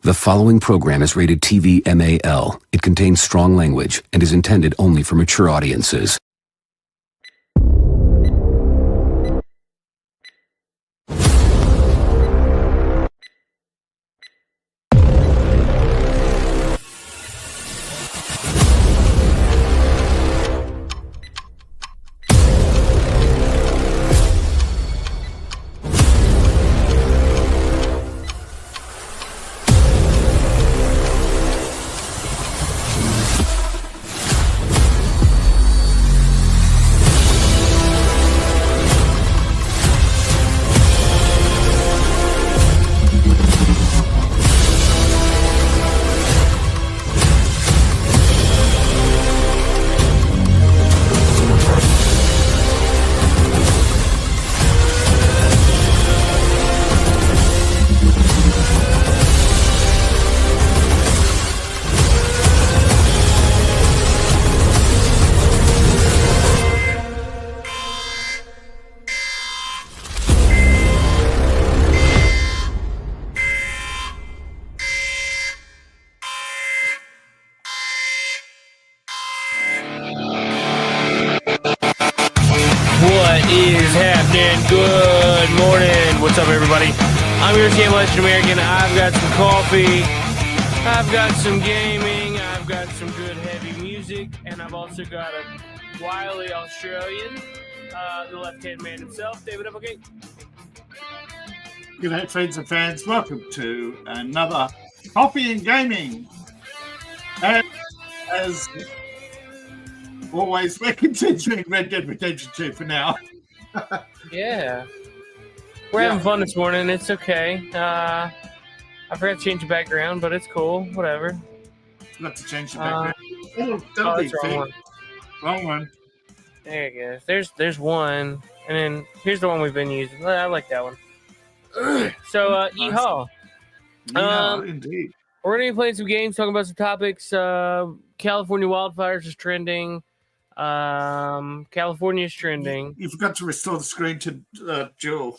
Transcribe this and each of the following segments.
The following program is rated TV MAL. It contains strong language and is intended only for mature audiences. Good morning. What's up, everybody? I'm your Game Legend American. I've got some coffee. I've got some gaming. I've got some good heavy music. And I've also got a wily Australian, the left-hand man himself, David Applegate. Good night, friends and fans. Welcome to another Coffee and Gaming. And as always, we're continuing Red Dead Redemption 2 for now. Yeah. We're having fun this morning. It's okay. I forgot to change the background, but it's cool. Whatever. Not to change the background. Don't be wrong one. Wrong one. There you go. There's one. And then here's the one we've been using. I like that one. So, yeehaw. Yeehaw, indeed. We're going to be playing some games, talking about some topics. California wildfires is trending. California is trending. You forgot to restore the screen to Jewel.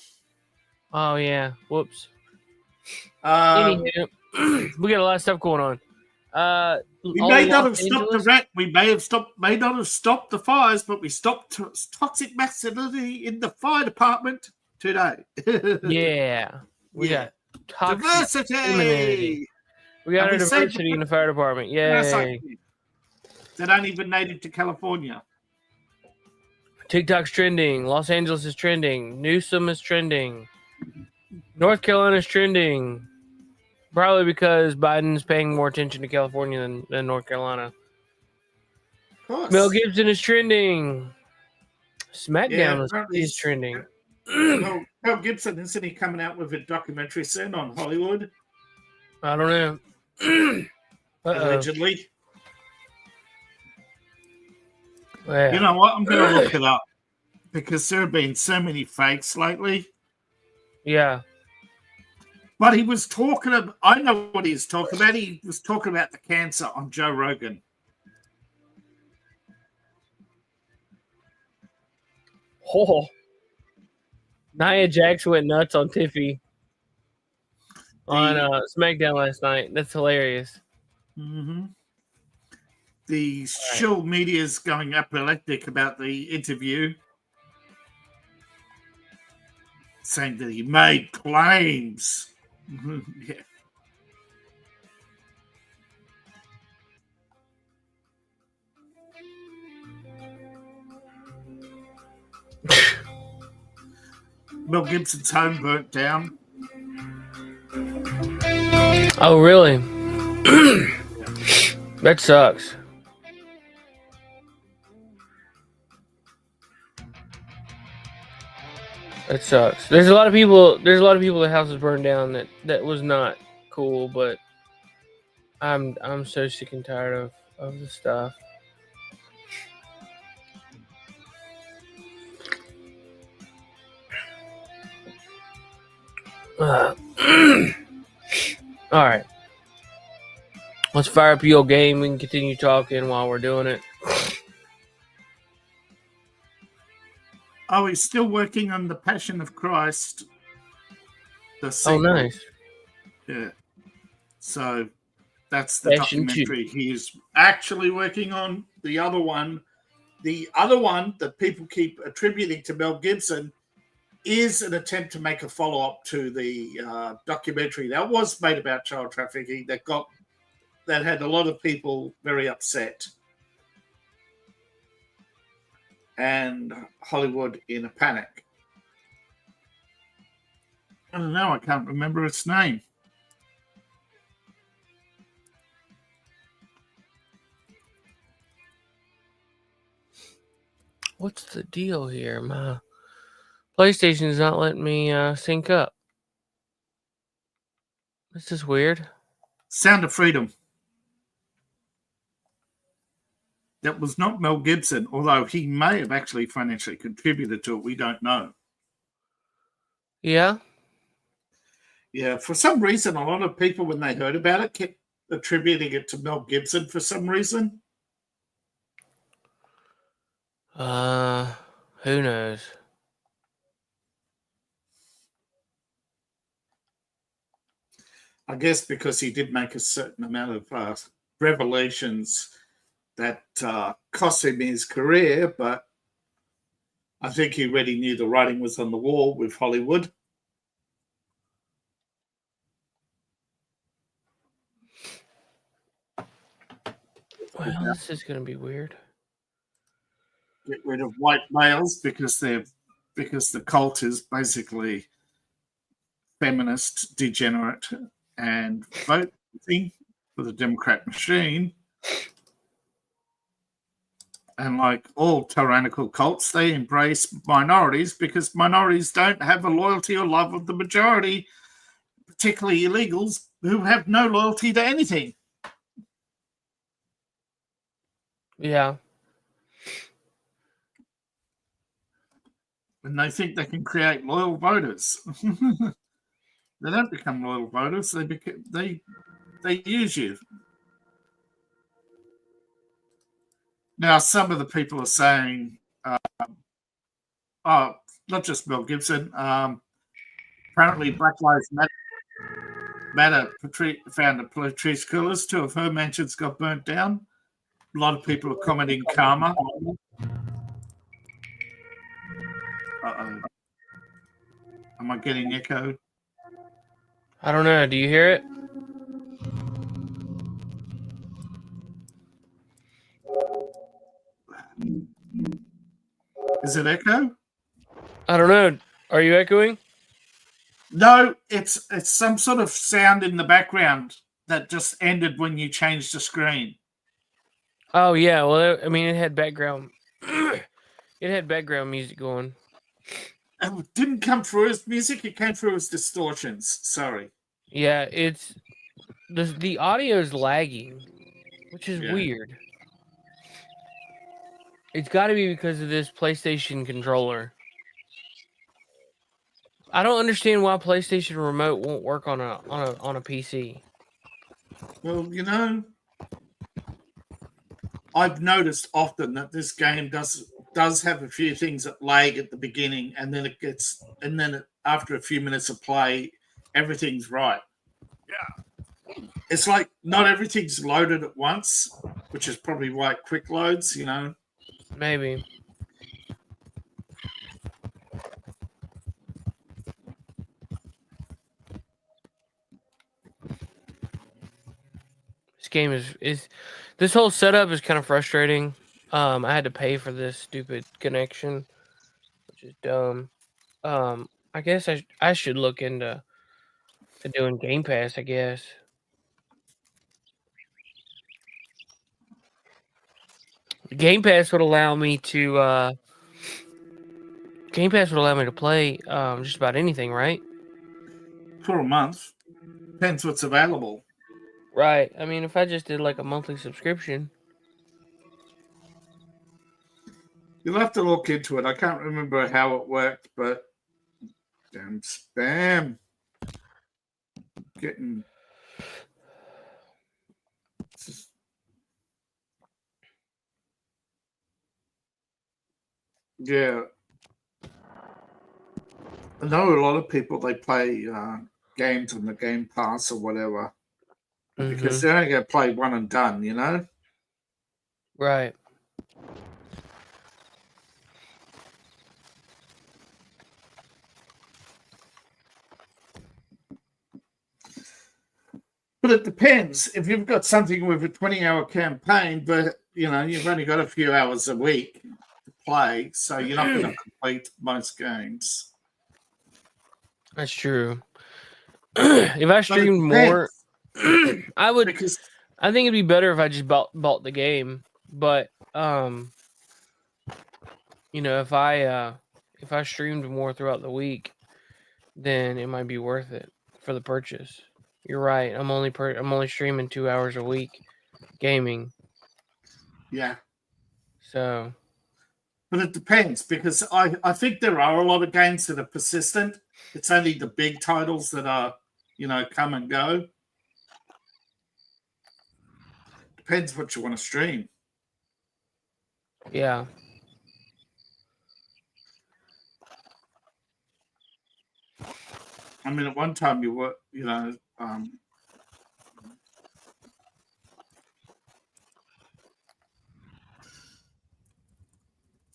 Oh, yeah. Whoops. Anywho, we got a lot of stuff going on. We may not have stopped the rat. We may not have stopped the fires, but we stopped toxic masculinity in the fire department today. Yeah. We got toxic diversity. femininity. We got our diversity in the fire department. Yay. That aren't even native to California. TikTok's trending. Los Angeles is trending. Newsom is trending. North Carolina is trending. Probably because Biden's paying more attention to California than North Carolina. Of course. Mel Gibson is trending. SmackDown is trending. Mel Gibson, isn't he coming out with a documentary soon on Hollywood? I don't know. Allegedly. Yeah. You know what? I'm going to look it up because there have been so many fakes lately. Yeah. But he was talking about, I know what he was talking about. He was talking about the cancer on Joe Rogan. Oh. Nia Jax went nuts on Tiffy on SmackDown last night. That's hilarious. Mm-hmm. The shill media is going apoplectic about the interview, saying that he made claims. Yeah. Mel Gibson's home burnt down. Oh, really? That sucks. That sucks. There's a lot of people. The house is burned down. That was not cool. But I'm so sick and tired of the stuff. All right. Let's fire up your game. We can continue talking while we're doing it. Oh, he's still working on the Passion of Christ. Oh, nice. Yeah. So that's the documentary he is actually working on. The other one that people keep attributing to Mel Gibson is an attempt to make a follow-up to the documentary that was made about child trafficking that had a lot of people very upset and Hollywood in a panic. I don't know. I can't remember its name. What's the deal here? My PlayStation is not letting me sync up. This is weird. Sound of Freedom. That was not Mel Gibson, although he may have actually financially contributed to it. We don't know. Yeah? Yeah, for some reason, a lot of people, when they heard about it, kept attributing it to Mel Gibson for some reason. Who knows? I guess because he did make a certain amount of revelations that cost him his career, but I think he already knew the writing was on the wall with Hollywood. Well, this is going to be weird. Get rid of white males because the cult is basically feminist, degenerate, and voting for the Democrat machine. And like all tyrannical cults, they embrace minorities because minorities don't have a loyalty or love of the majority, particularly illegals who have no loyalty to anything. Yeah. And they think they can create loyal voters. They don't become loyal voters. They use you. Now, some of the people are saying, not just Mel Gibson. Apparently, Black Lives Matter found Patrice Cullors. 2 of her mansions got burnt down. A lot of people are commenting karma. Uh-oh. Am I getting echoed? I don't know. Do you hear it? Is it echo? I don't know. Are you echoing? No, it's some sort of sound in the background that just ended when you changed the screen. Oh yeah. Well, I mean, it had background. It had background music going. It didn't come through as music. It came through as distortions. Sorry. Yeah, it's the audio is lagging, which is weird. It's got to be because of this PlayStation controller. I don't understand why PlayStation Remote won't work on a PC. Well, I've noticed often that this game does have a few things that lag at the beginning, and then after a few minutes of play, everything's right. Yeah, it's like not everything's loaded at once, which is probably why it quick loads. Maybe. This game is this whole setup is kind of frustrating. I had to pay for this stupid connection, which is dumb. I guess I should look into doing Game Pass, I guess. Game Pass would allow me to play just about anything, right? For a month. Depends what's available. Right. I mean, if I just did like a monthly subscription. You'll have to look into it. I can't remember how it worked, but damn spam. Getting yeah. I know a lot of people, they play games on the Game Pass or whatever. because they're only going to play one and done, you know? Right. But it depends. If you've got something with a 20-hour campaign, but, you know, you've only got a few hours a week to play, so you're not going to complete most games. That's true. If I streamed more, I would. Because I think it'd be better if I just bought the game. But you know, if I streamed more throughout the week, then it might be worth it for the purchase. You're right. I'm only streaming 2 hours a week, gaming. Yeah. So. But it depends, because I think there are a lot of games that are persistent. It's only the big titles that are, you know, come and go. Depends what you want to stream. Yeah. I mean, at one time you were, you know,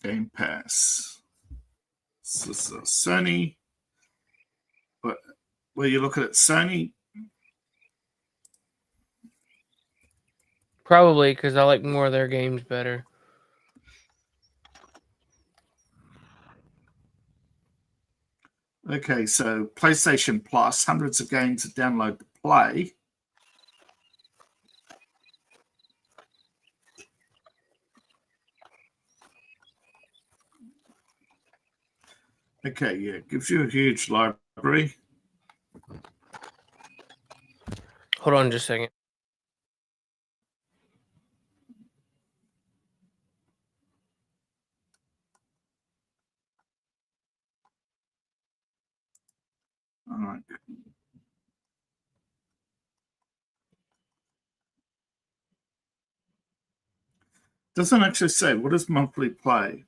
Game Pass. This is Sony. But where you look at Sony. Probably because I like more of their games better. Okay, so PlayStation Plus, hundreds of games to download to play. Okay, yeah, gives you a huge library. Hold on just a second. All right. Doesn't actually say what is monthly play.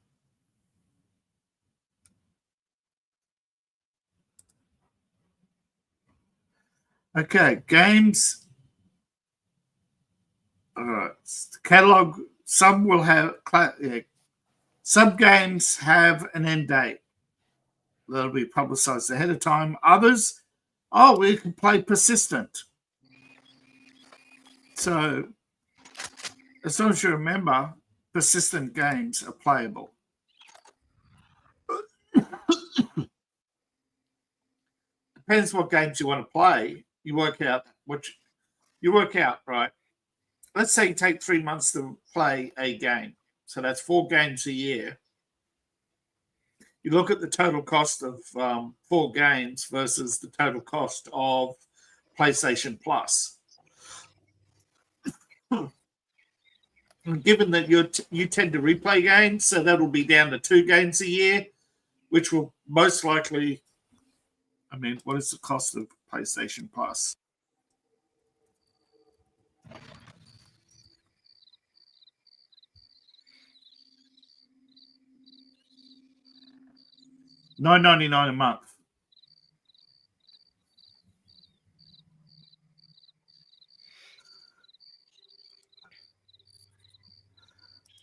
Okay, games. All right, catalog. Some will have some games have an end date that'll be publicized ahead of time. Others, we can play persistent. So, as long as you remember, persistent games are playable. Depends what games you want to play. You work out right. Let's say you take 3 months to play a game. So that's 4 games a year. You look at the total cost of 4 games versus the total cost of PlayStation Plus. Given that you tend to replay games, so that'll be down to 2 games a year, which will most likely. I mean, what is the cost of PlayStation Plus? $9.99 a month.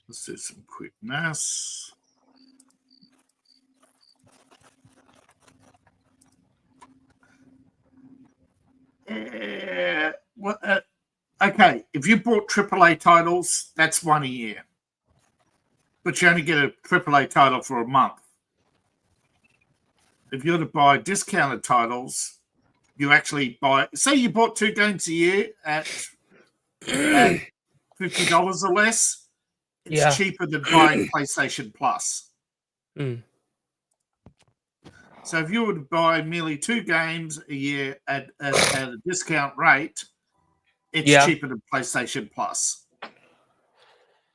Let's do some quick maths. Okay, if you bought AAA titles, that's 1 a year. But you only get a AAA title for a month. If you're to buy discounted titles, you actually buy. Say you bought 2 games a year at $50 or less. It's cheaper than buying PlayStation Plus. Mm. So if you were to buy merely 2 games a year at a discount rate, it's cheaper than PlayStation Plus.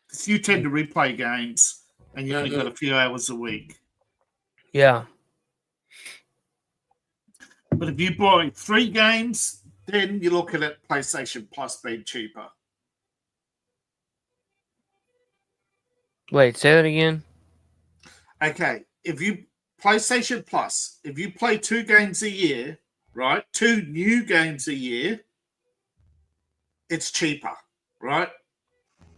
Because you tend to replay games, and you only got a few hours a week. Yeah. But if you buy 3 games, then you're looking at PlayStation Plus being cheaper. Wait, say that again. Okay, if you PlayStation Plus, if you play 2 games a year, right? 2 new games a year, it's cheaper, right?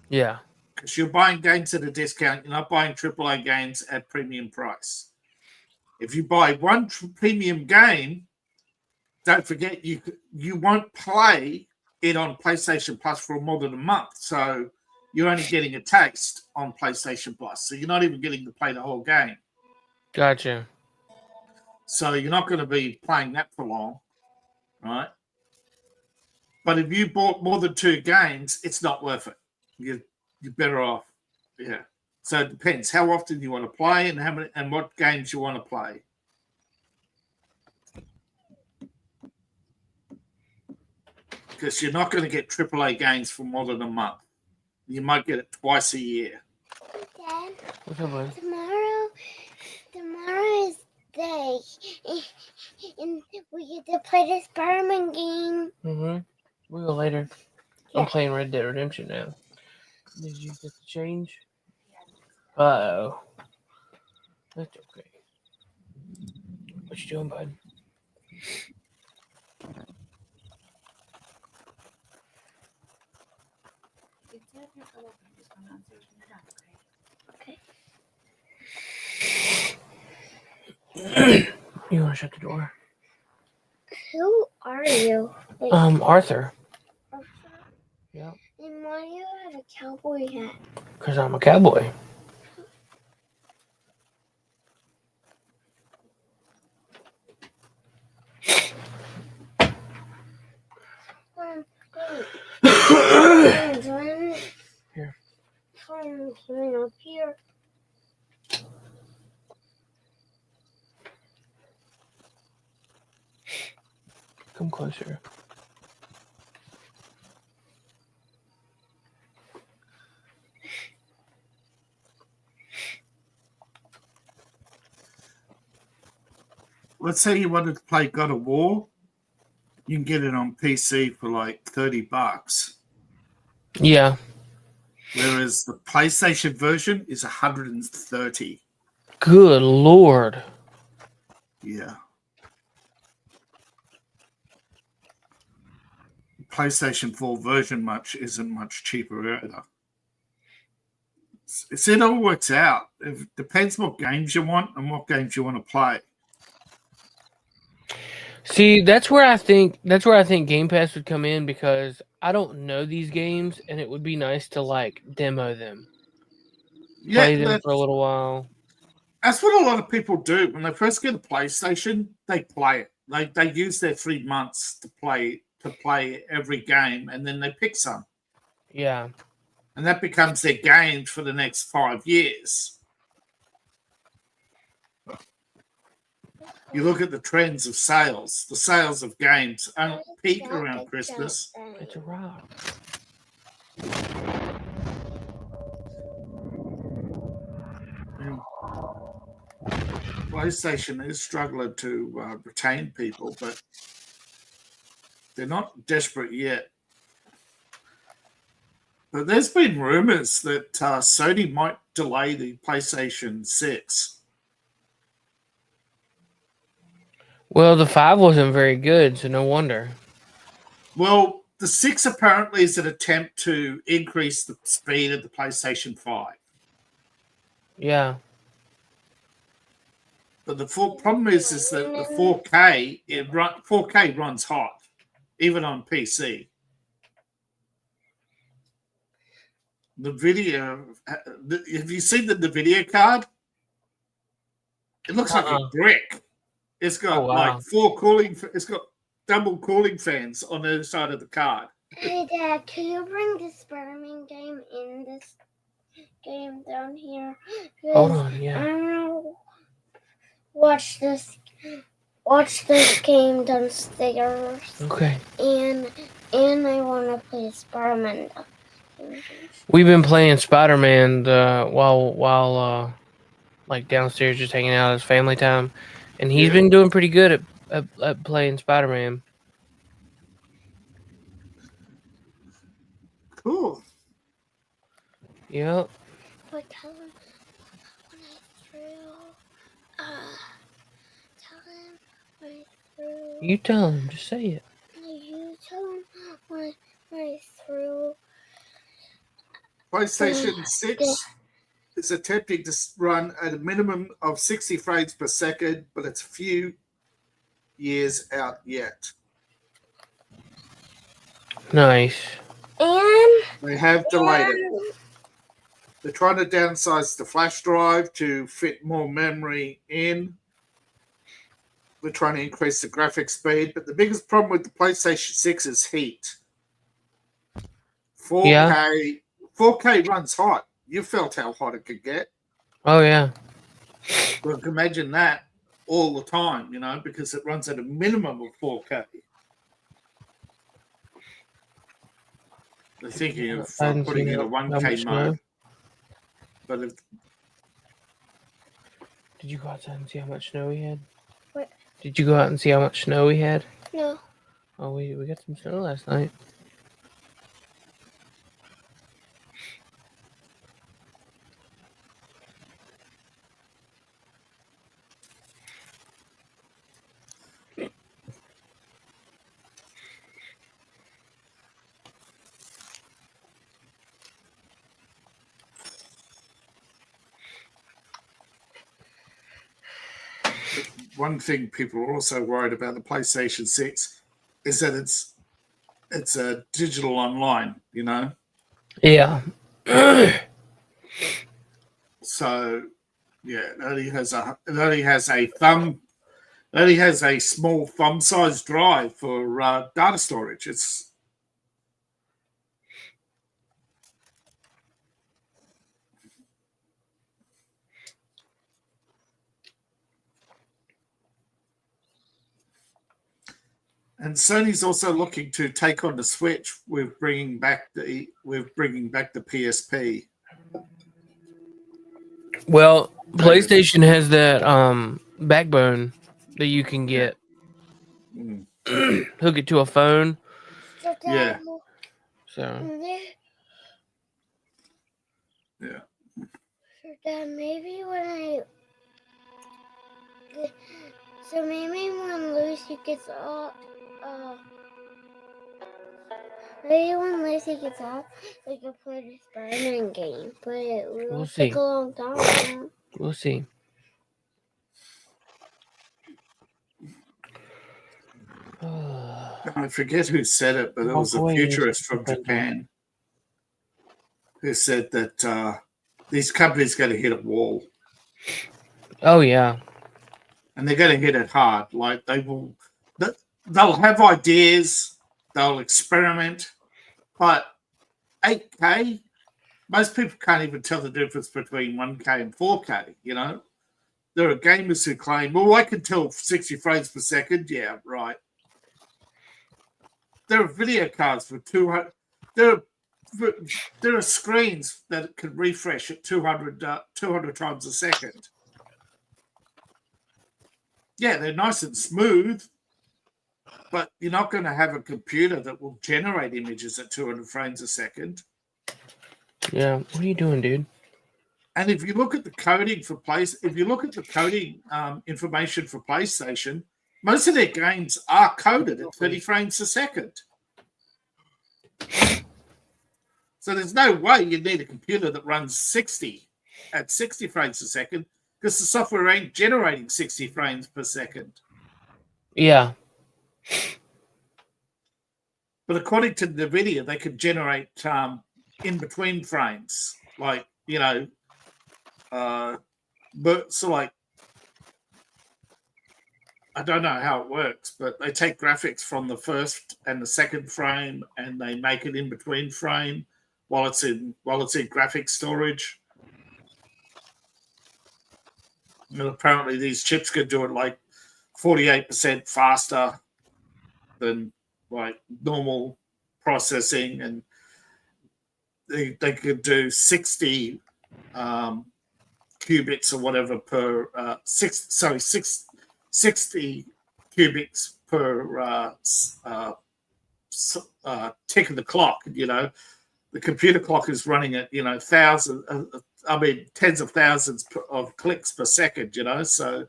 Yeah. Because you're buying games at a discount. You're not buying AAA games at premium price. If you buy one premium game, don't forget you won't play it on PlayStation Plus for more than a month. So you're only getting a taste on PlayStation Plus. So you're not even getting to play the whole game. Gotcha. So you're not going to be playing that for long, right? But if you bought more than 2 games, it's not worth it. You're better off. Yeah. So it depends how often you want to play and how many and what games you want to play. Because you're not going to get AAA games for more than a month. You might get it twice a year. Dad, What's up, bud? tomorrow is day, and we get to play the Spider-Man game. Mm-hmm. We'll go later. Yeah. I'm playing Red Dead Redemption now. Did you get the change? Uh-oh. That's okay. What you doing, bud? Okay. You want to shut the door? Who are you? Arthur. Yeah. And why do you have a cowboy hat? Because I'm a cowboy. Here. Coming up here. Come closer. Let's say you wanted to play God of War. You can get it on PC for like $30. Yeah. Whereas the PlayStation version is $130. Good Lord. Yeah. PlayStation 4 version isn't much cheaper either. It all works out. It depends what games you want and what games you want to play. See, that's where I think Game Pass would come in, because I don't know these games, and it would be nice to like demo them, play them for a little while. That's what a lot of people do when they first get a PlayStation. They play it. They use their 3 months to play every game, and then they pick some. Yeah. And that becomes their game for the next 5 years. You look at the trends of sales. The sales of games peak around Christmas. It's a rock. PlayStation is struggling to retain people, but they're not desperate yet. But there's been rumors that Sony might delay the PlayStation 6. Well, the 5 wasn't very good, so no wonder. Well, the 6 apparently is an attempt to increase the speed of the PlayStation 5. Yeah. But the problem is that the 4K runs hot, even on PC. The video, have you seen the video card? It looks like a brick. It's got like 4 it's got double cooling fans on the other side of the card. Hey, Dad, can you bring the Spider-Man game in this game down here? Hold on, yeah. I want to watch this game downstairs. Okay. And I want to play Spider-Man. We've been playing Spider-Man while like downstairs, just hanging out as family time, and he's been doing pretty good at playing Spider-Man. Cool. Yep. But tell him when I threw. You tell him. Just say it. You tell him when through. PlayStation 6 is attempting to run at a minimum of 60 frames per second, but it's a few years out yet. Nice. And they have delayed it. They're trying to downsize the flash drive to fit more memory in. They're trying to increase the graphic speed, but the biggest problem with the PlayStation 6 is heat. 4K runs hot. You felt how hot it could get. Oh, yeah. But imagine that all the time, because it runs at a minimum of 4K. They're thinking of putting in a 1K mode. But if... Did you go outside and see how much snow we had? What? Did you go out and see how much snow we had? No. Oh, we got some snow last night. One thing people are also worried about the PlayStation 6 is that it's a digital online, Yeah. So yeah, it only has a small thumb-sized drive for data storage. And Sony's also looking to take on the Switch with bringing back the PSP. Well, PlayStation has that backbone that you can get. Hook it to a phone. Yeah. So. Yeah. So Dad, maybe when Lucy gets off. Maybe when Lucy gets off, we can play the Spider-Man game, but it will take a long time. We'll see. I forget who said it, but it was a futurist from Japan who said that these companies got to hit a wall. Oh, yeah. And they're going to hit it hard. Like they'll have ideas, they'll experiment, but 8K, most people can't even tell the difference between 1K and 4K, There are gamers who claim, well, I can tell 60 frames per second. Yeah, right. There are video cards for 200. There are screens that can refresh at 200 times a second. Yeah, they're nice and smooth, but you're not going to have a computer that will generate images at 200 frames a second. Yeah, what are you doing, dude? And if you look at the coding for information for PlayStation, most of their games are coded at 30 frames a second. So there's no way you need a computer that runs 60 frames a second, because the software ain't generating 60 frames per second. Yeah. But according to NVIDIA, they could generate in between frames, but so like, I don't know how it works, but they take graphics from the first and the second frame and they make it in between frame while it's in graphics storage. And apparently these chips could do it like 48% faster than like normal processing, and they could do 60 qubits or whatever per 60 qubits per tick of the clock. The computer clock is running at tens of thousands of clicks per second. So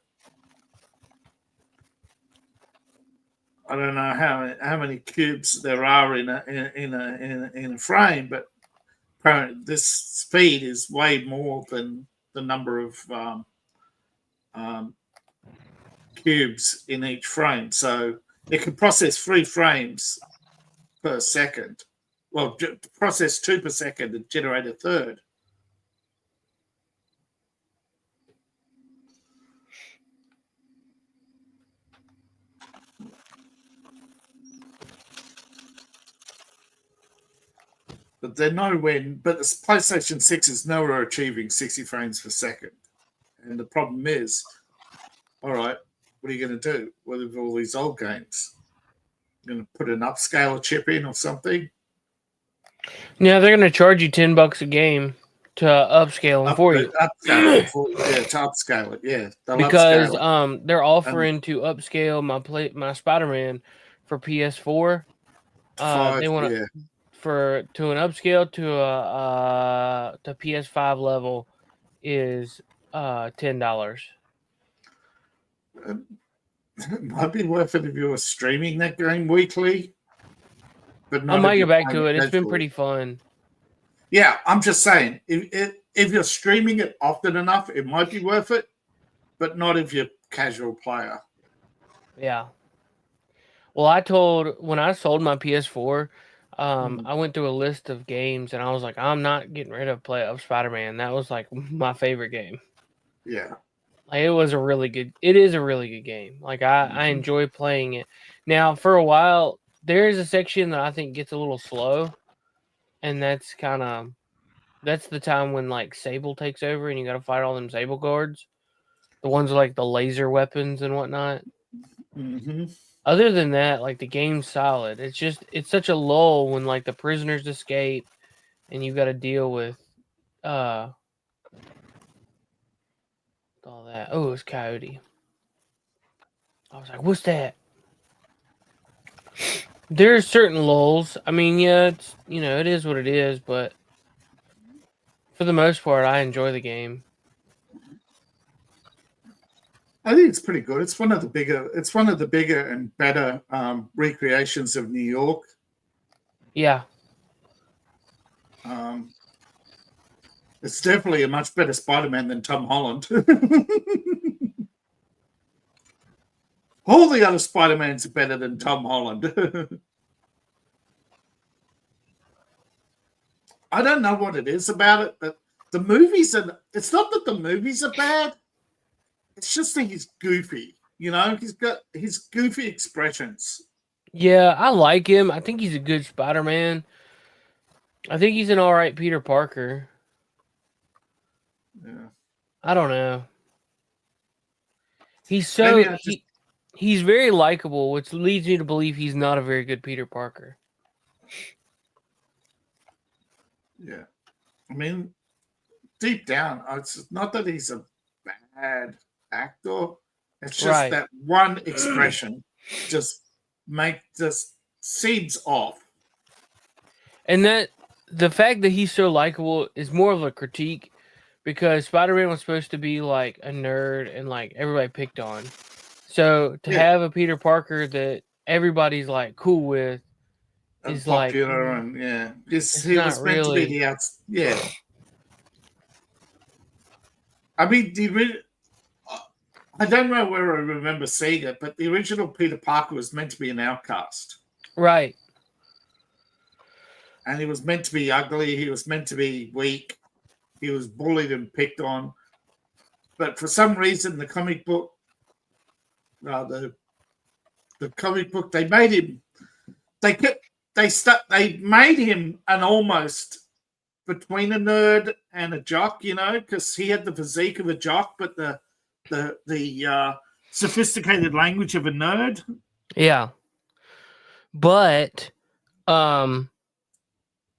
I don't know how many cubes there are in a frame, but apparently this speed is way more than the number of cubes in each frame. So it can process 3 frames per second. Well, process 2 per second and generate a third. But they're nowhere. But the PlayStation 6 is nowhere achieving 60 frames per second. And the problem is, all right, what are you going to do with all these old games? You're going to put an upscaler chip in or something? Yeah, they're going to charge you $10 a game to upscale them for you. To upscale it, yeah. Because they're offering to upscale my Spider-Man for PS4. They want to to an upscale to to PS5 level is $10. It might be worth it if you were streaming that game weekly. But not I might get back to it. It's been pretty fun. Yeah, I'm just saying, if you're streaming it often enough, it might be worth it, but not if you're a casual player. Yeah. Well, when I sold my PS4, I went through a list of games, and I was like, I'm not getting rid of Spider-Man. That was like my favorite game. Yeah. Like, it is a really good game. Like, I enjoy playing it. Now, for a while, there is a section that I think gets a little slow, and that's the time when, like, Sable takes over and you got to fight all them Sable guards. The ones with, like, the laser weapons and whatnot. Mm-hmm. Other than that, like, the game's solid. It's such a lull when, like, the prisoners escape and you got to deal with all that. Oh, it's Coyote. I was like, what's that? There's certain lulls. I mean, yeah, it's, it is what it is, but for the most part, I enjoy the game. I think it's pretty good. It's one of the bigger and better recreations of New York. Yeah. It's definitely a much better Spider-Man than Tom Holland. All the other Spider-Mans are better than Tom Holland. I don't know what it is about it, but the movies it's not that the movies are bad. It's just that he's goofy. He's got his goofy expressions. Yeah, I like him. I think he's a good Spider-Man. I think he's an all right Peter Parker. Yeah. I don't know. He's very likable, which leads me to believe he's not a very good Peter Parker. Yeah. I mean, deep down, it's not that he's a bad actor. It's just that one expression just seems off. And that the fact that he's so likable is more of a critique, because Spider-Man was supposed to be like a nerd and like everybody picked on. So to have a Peter Parker that everybody's like cool with is popular, and he was meant to be the outs. Yeah. I mean, I don't know where I remember seeing it, but the original Peter Parker was meant to be an outcast. Right. And he was meant to be ugly. He was meant to be weak. He was bullied and picked on. But for some reason, the comic book, they made him. They made him an almost between a nerd and a jock, because he had the physique of a jock, but the sophisticated language of a nerd. Yeah. But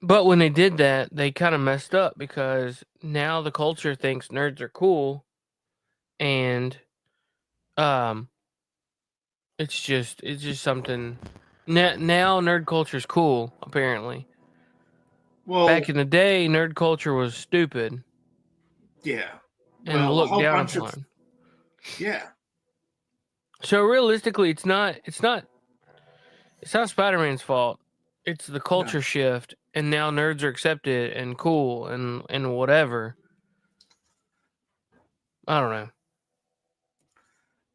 when they did that, they kind of messed up, because now the culture thinks nerds are cool, and it's just something. Now nerd culture is cool, apparently. Well, back in the day, nerd culture was stupid. Yeah. And looked down upon. Yeah. So realistically, it's not It's not Spider-Man's fault. It's the culture shift, and now nerds are accepted and cool and whatever. I don't know.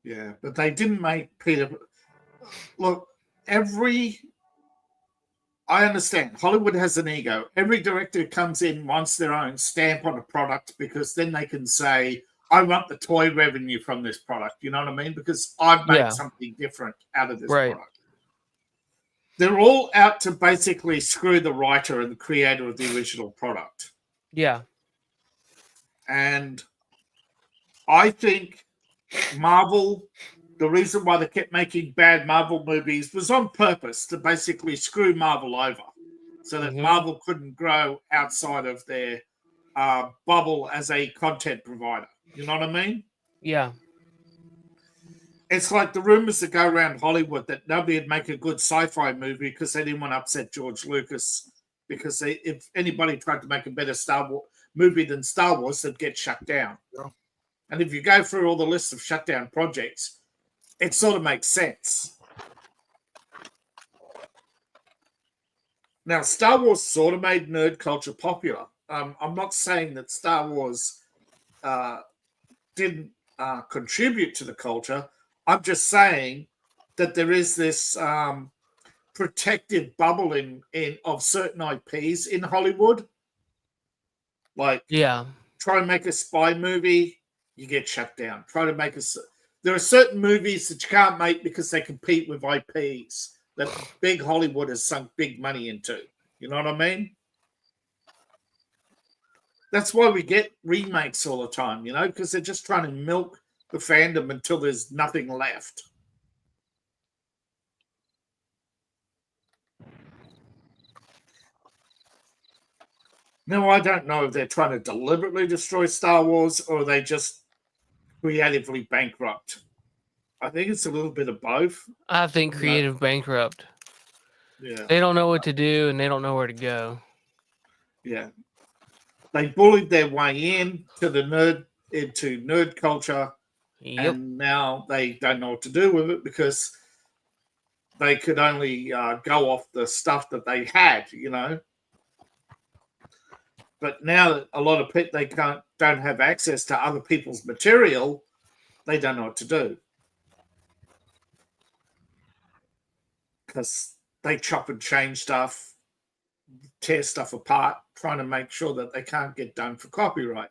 Yeah, but they didn't make Peter. Look, I understand. Hollywood has an ego. Every director who comes in wants their own stamp on a product because then they can say, I want the toy revenue from this product. You know what I mean? Because I've made something different out of this product. They're all out to basically screw the writer and the creator of the original product. Yeah. And I think Marvel, the reason why they kept making bad Marvel movies was on purpose to basically screw Marvel over so that Marvel couldn't grow outside of their bubble as a content provider. You know what I mean? Yeah. It's like the rumors that go around Hollywood that nobody would make a good sci-fi movie because they didn't want to upset George Lucas, because if anybody tried to make a better Star Wars movie than Star Wars, they'd get shut down. Yeah. And if you go through all the lists of shutdown projects, it sort of makes sense. Now, Star Wars sort of made nerd culture popular. I'm not saying that Star Wars didn't contribute to the culture. I'm just saying that there is this protective bubble of certain IPs in Hollywood. Like, try and make a spy movie, you get shut down. There are certain movies that you can't make because they compete with IPs that big Hollywood has sunk big money into. You know what I mean? That's why we get remakes all the time, because they're just trying to milk the fandom until there's nothing left. Now, I don't know if they're trying to deliberately destroy Star Wars or they just creatively bankrupt. I think it's a little bit of both. I think creative bankrupt. Yeah. They don't know what to do and they don't know where to go. Yeah. They bullied their way into nerd culture. Yep. And now they don't know what to do with it because they could only go off the stuff that they had, But now that a lot of people don't have access to other people's material, they don't know what to do because they chop and change stuff, tear stuff apart, trying to make sure that they can't get done for copyright.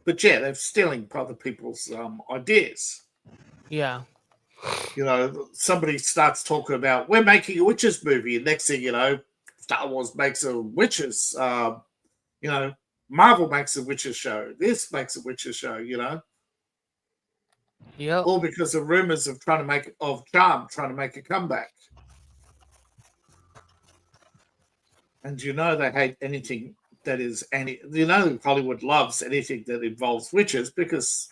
But yeah, they're stealing other people's ideas. Yeah. Somebody starts talking about, we're making a witches movie, and next thing you know, Star Wars makes a witches, Marvel makes a witches show, this makes a witches show, Yeah. All because of rumors of Charm trying to make a comeback. And they hate anything that is Hollywood loves anything that involves witches because,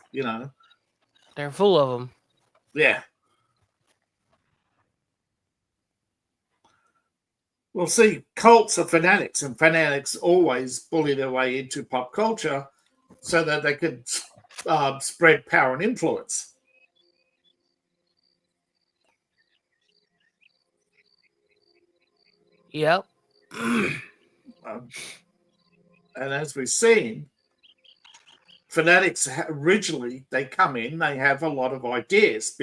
they're full of them. Yeah. Well, see, cults are fanatics, and fanatics always bully their way into pop culture so that they could spread power and influence. Yep. And as we've seen, fanatics originally, they come in, they have a lot of ideas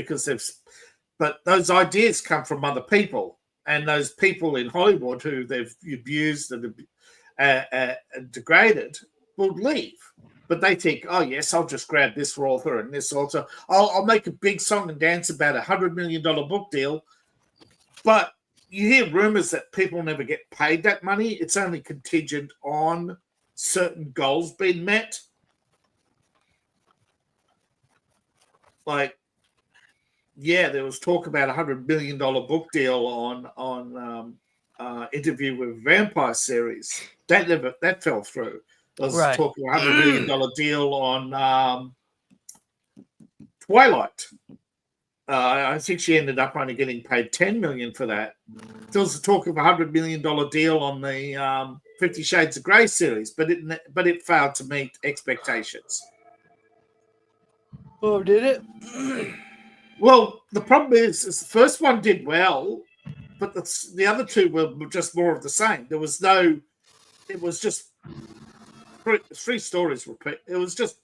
but those ideas come from other people. And those people in Hollywood who they've abused and degraded will leave. But they think, oh, yes, I'll just grab this author and this author. I'll make a big song and dance about a $100 million book deal. But you hear rumors that people never get paid that money. It's only contingent on certain goals being met. Like, yeah, there was talk about a $100 million book deal on Interview with Vampire series. That fell through. There was talk of a $100 million deal on Twilight. I think she ended up only getting paid $10 million for that. There was talk of a $100 million deal on the 50 Shades of Grey series, but it failed to meet expectations. Oh, did it? Well, the problem is the first one did well, but the other two were just more of the same. There was no. It was just three stories repeat. It was just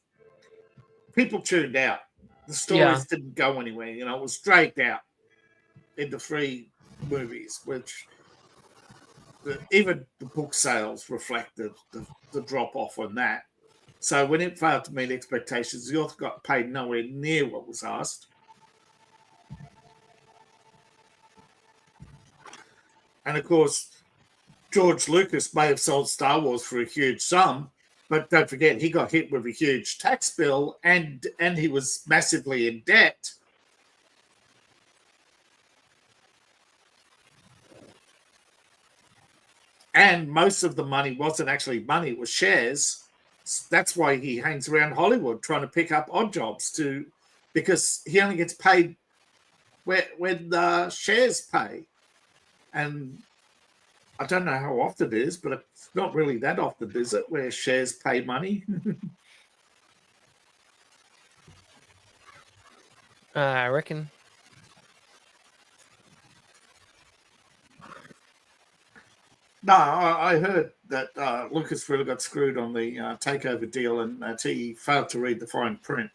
people tuned out. The stories didn't go anywhere. You know, it was dragged out into 3 movies, which even the book sales reflected the drop off on that. So when it failed to meet expectations, the author got paid nowhere near what was asked. And of course, George Lucas may have sold Star Wars for a huge sum, but don't forget, he got hit with a huge tax bill and he was massively in debt. And most of the money wasn't actually money, it was shares. That's why he hangs around Hollywood trying to pick up odd jobs because he only gets paid when the shares pay. And I don't know how often it is, but it's not really that often, is it, where shares pay money? I reckon. No, I heard that Lucas really got screwed on the takeover deal and he failed to read the fine print.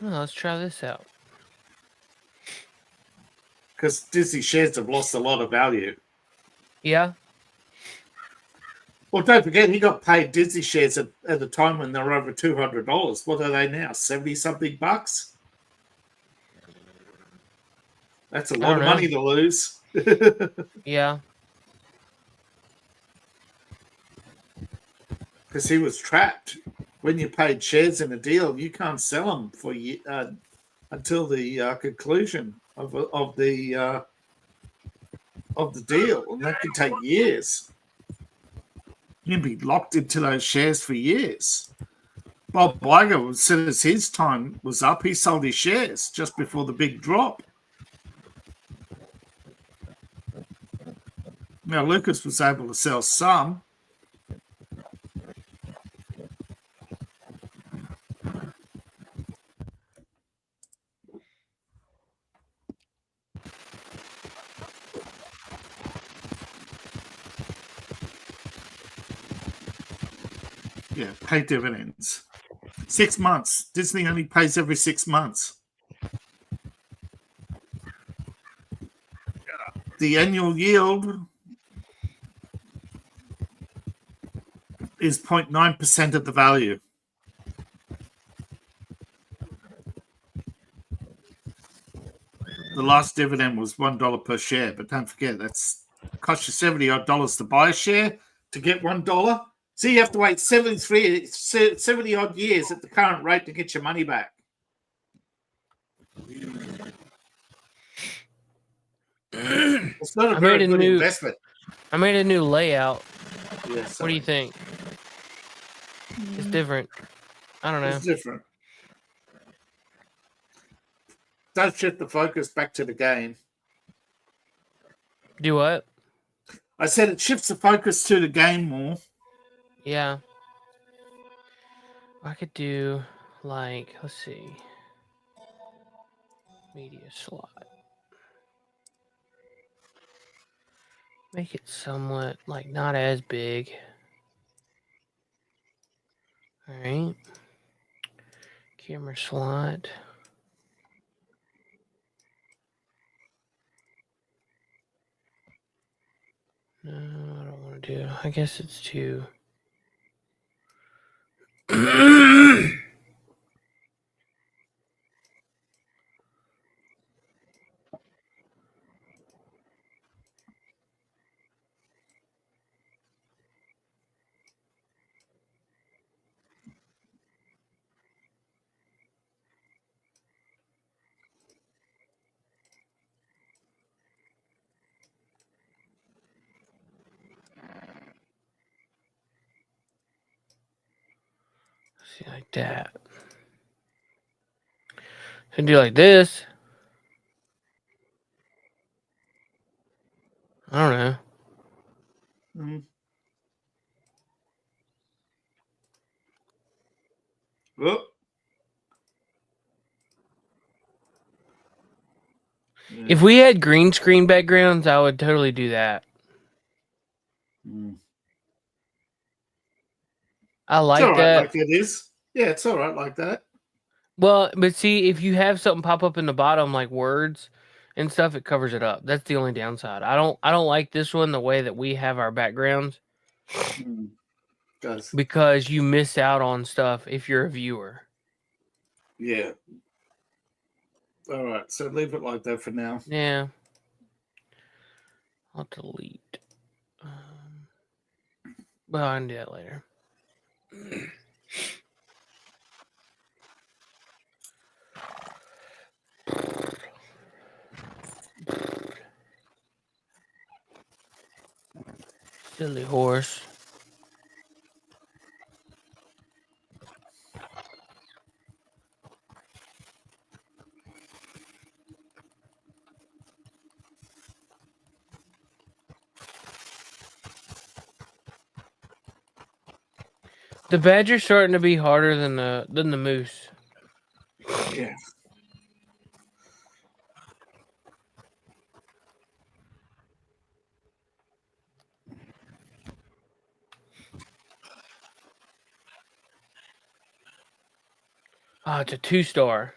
Oh, let's try this out. Because Disney shares have lost a lot of value. Yeah. Well, don't forget, he got paid Disney shares at the time when they were over $200. What are they now? 70-something bucks? That's a lot of money to lose. Yeah. Because he was trapped. When you paid shares in a deal, you can't sell them for until the conclusion of the deal, and that can take years. You'd be locked into those shares for years. Bob Iger, as soon as his time was up, he sold his shares just before the big drop. Now, Lucas was able to sell some. Yeah, pay dividends. 6 months. Disney only pays every 6 months. The annual yield is 0.9% of the value. The last dividend was $1 per share, but don't forget that's cost you $70 to buy a share to get $1. So you have to wait 70 odd years at the current rate to get your money back. It's not a very good investment. I made a new layout. Yeah, what do you think? It's different. I don't know. It's different. Don't shift the focus back to the game. Do what? I said it shifts the focus to the game more. Yeah. I could do, like, let's see. Media slot. Make it somewhat, like, not as big. All right. Camera slot. No, I don't want to do. I guess it's too. See, like that. So do like this. I don't know. Mm-hmm. Oh. Yeah. If we had green screen backgrounds, I would totally do that. I like it's all right that. like it is. Yeah, it's all right like that. Well, but see, if you have something pop up in the bottom like words and stuff, it covers it up. That's the only downside. I don't like this one the way that we have our backgrounds because you miss out on stuff if you're a viewer. Yeah. All right, so leave it like that for now. Yeah. I'll delete. Well, I can do that later. Silly horse. The badger's starting to be harder than the moose. Yeah. Oh, it's a 2-star.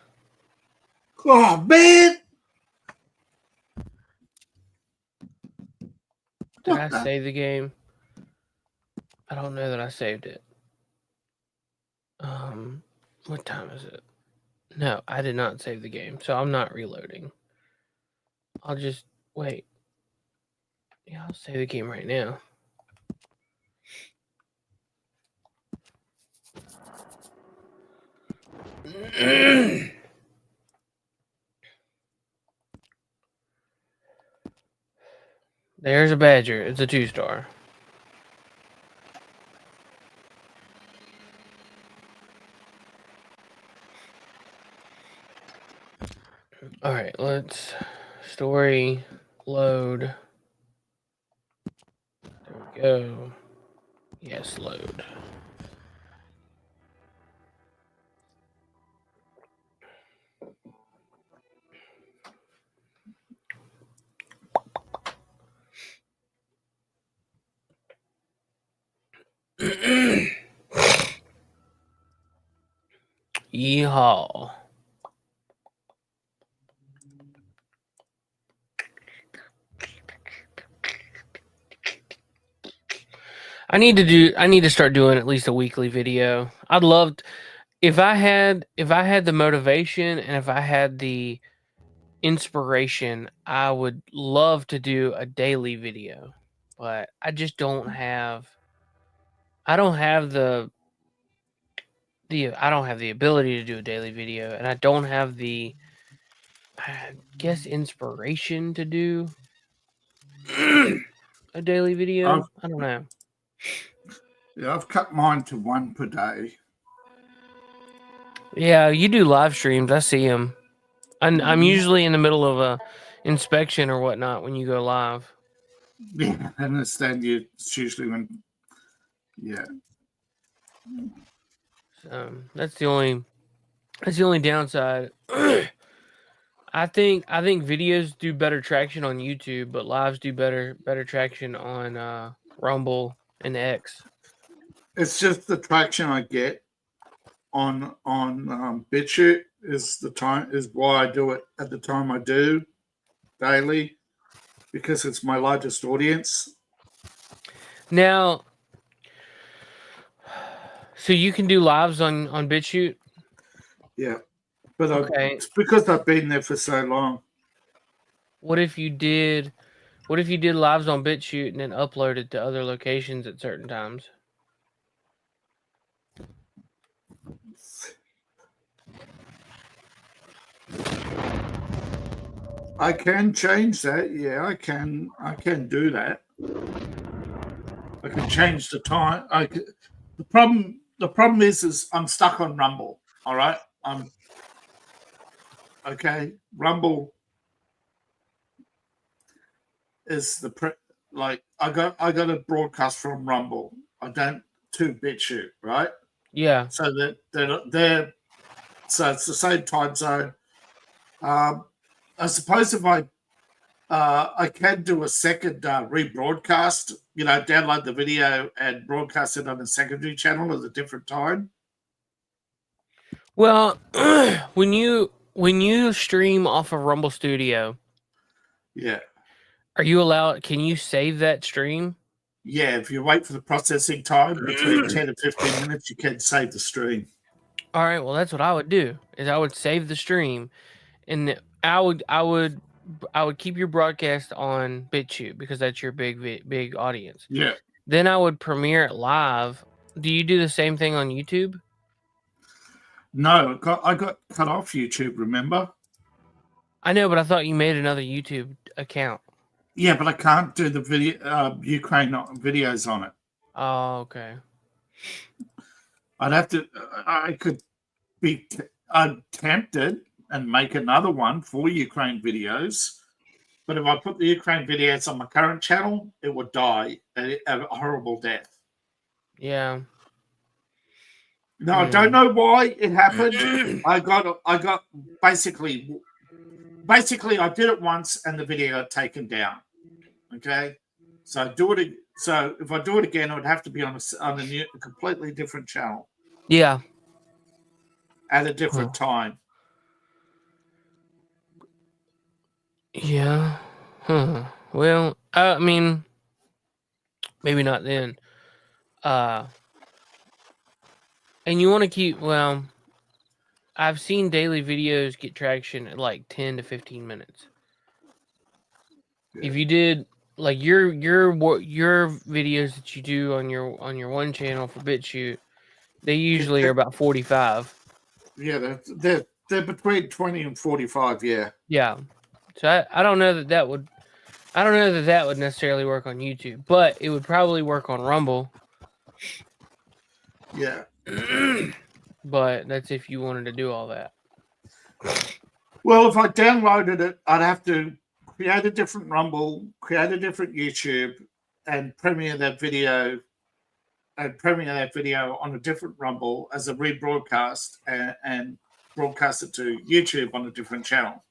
Oh man! Did I save the game? I don't know that I saved it. What time is it? No, I did not save the game, so I'm not reloading. I'll just wait. Yeah, I'll save the game right now. There's a badger. It's a 2-star. All right, let's story load. There we go. Yes, load. Yeehaw. I need to start doing at least a weekly video. I'd love if I had the motivation and if I had the inspiration, I would love to do a daily video. But I just don't have I don't have the I don't have the ability to do a daily video, and I don't have the I guess inspiration to do a daily video. I don't know. Yeah, I've cut mine to 1 per day. Yeah, you do live streams. I see them. I'm usually in the middle of a inspection or whatnot when you go live. Yeah, I understand you. It's usually when. Yeah. That's the only downside. I think videos do better traction on YouTube, but lives do better traction on Rumble and X. It's just the traction I get on BitChute is why I do it at the time I do daily, because it's my largest audience. Now, so you can do lives on BitChute? Yeah, but okay. It's because I've been there for so long. What if you did lives on BitChute and then uploaded to other locations at certain times? I can change that. Yeah, I can do that. I can change the time. The problem is I'm stuck on Rumble. All right, okay. Rumble is I got a broadcast from Rumble. I don't to BitChute, right? Yeah. So that they're so it's the same time zone. I suppose if I can do a second rebroadcast, download the video and broadcast it on a secondary channel at a different time. Well, when you stream off of Rumble Studio, Yeah. are you allowed? Can you save that stream? Yeah, if you wait for the processing time between 10 and 15 minutes, you can save the stream. All right, well, that's what I would do. Is I would save the stream, and I would keep your broadcast on BitChute because that's your big audience. Yeah. Then I would premiere it live. Do you do the same thing on YouTube? No, I got cut off YouTube, remember? I know, but I thought you made another YouTube account. Yeah, but I can't do the video Ukraine videos on it. Oh, okay. I'd have to. I could be. I'm tempted and make another one for Ukraine videos, but if I put the Ukraine videos on my current channel, it would die a horrible death. Yeah. No, I don't know why it happened. I got basically I did it once and the video got taken down. Okay, so I do it. So if I do it again, it would have to be on a completely different channel. Yeah. At a different time. Yeah. Huh. Well, I mean, maybe not then. And you want to keep, well, I've seen daily videos get traction at like 10 to 15 minutes. Yeah. If you did like your videos that you do on your one channel for BitChute, they usually are about 45. Yeah, they're between 20 and 45, yeah. Yeah. So I don't know that would necessarily work on YouTube, but it would probably work on Rumble. Yeah. But that's if you wanted to do all that. Well, if I downloaded it, I'd have to create a different Rumble, create a different YouTube, and premiere that video on a different Rumble as a rebroadcast and broadcast it to YouTube on a different channel.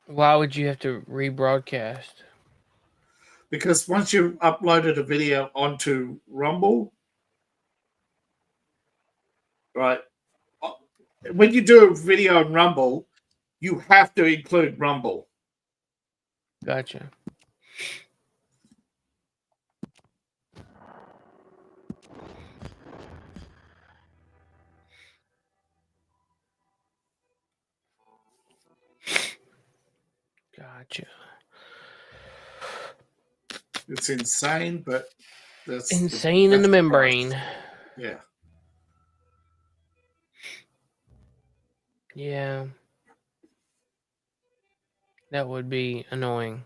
Why would you have to rebroadcast? Because once you've uploaded a video onto Rumble, right, when you do a video on Rumble, you have to include Rumble. Gotcha. Gotcha. It's insane, but that's insane in the membrane. Yeah. Yeah. That would be annoying.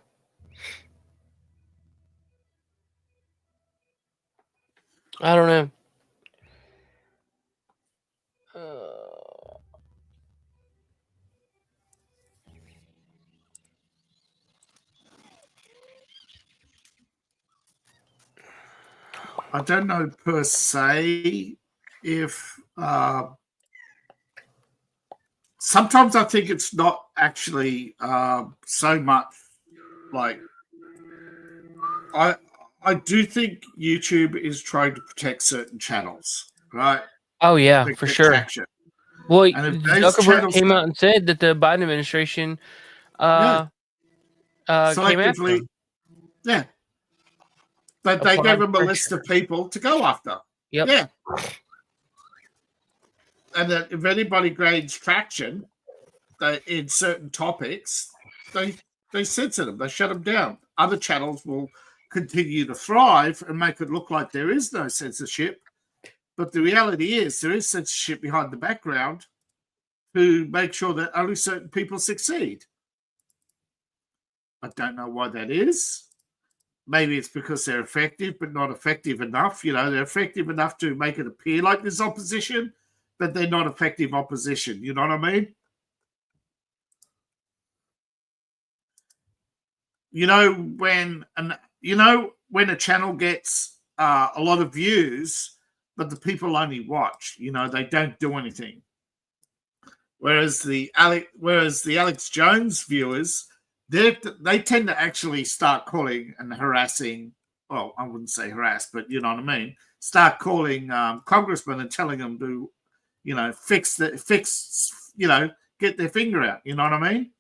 I don't know. I don't know per se if sometimes I think it's not actually so much like I do think YouTube is trying to protect certain channels, right? Oh yeah, for sure. Traction. Well, Zuckerberg came out and said that the Biden administration came after him. Yeah. But they gave him a list of people to go after. Yep. Yeah. And that if anybody gains traction in certain topics, they censor them. They shut them down. Other channels will continue to thrive and make it look like there is no censorship. But the reality is there is censorship behind the background to make sure that only certain people succeed. I don't know why that is. Maybe it's because they're effective, but not effective enough. You know, they're effective enough to make it appear like there's opposition, but they're not effective opposition. You know what I mean? You know, when a channel gets a lot of views, but the people only watch. They don't do anything. Whereas the Alex Jones viewers, they tend to actually start calling and harassing. Well, I wouldn't say harass, but you know what I mean. Start calling congressmen and telling them to, fix, get their finger out. You know what I mean?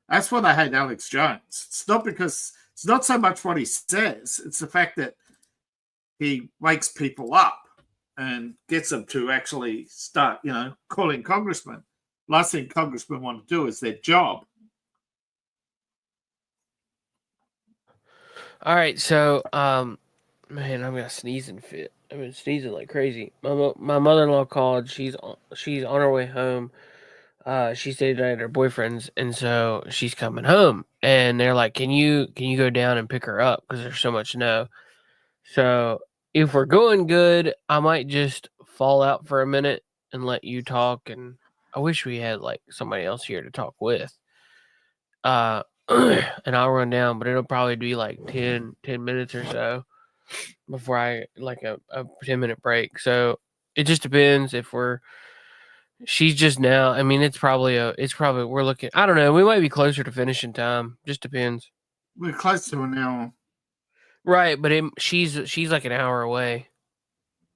That's why they hate Alex Jones. It's not so much what he says. It's the fact that he wakes people up and gets them to actually start, calling congressmen. Last thing congressmen want to do is their job. All right, so man, I'm gonna sneezing fit. I've been sneezing like crazy. My mother-in-law called. She's on her way home. She stayed at her boyfriend's, and so she's coming home. And they're like, "Can you go down and pick her up because there's so much snow?" So if we're going good, I might just fall out for a minute and let you talk. And I wish we had like somebody else here to talk with. And I'll run down, but it'll probably be like 10 minutes or so before I like a 10-minute break. So it just depends if she's just now. I mean, it's probably we're looking. I don't know. We might be closer to finishing time. Just depends. We're close to an hour. Right, but she's like an hour away.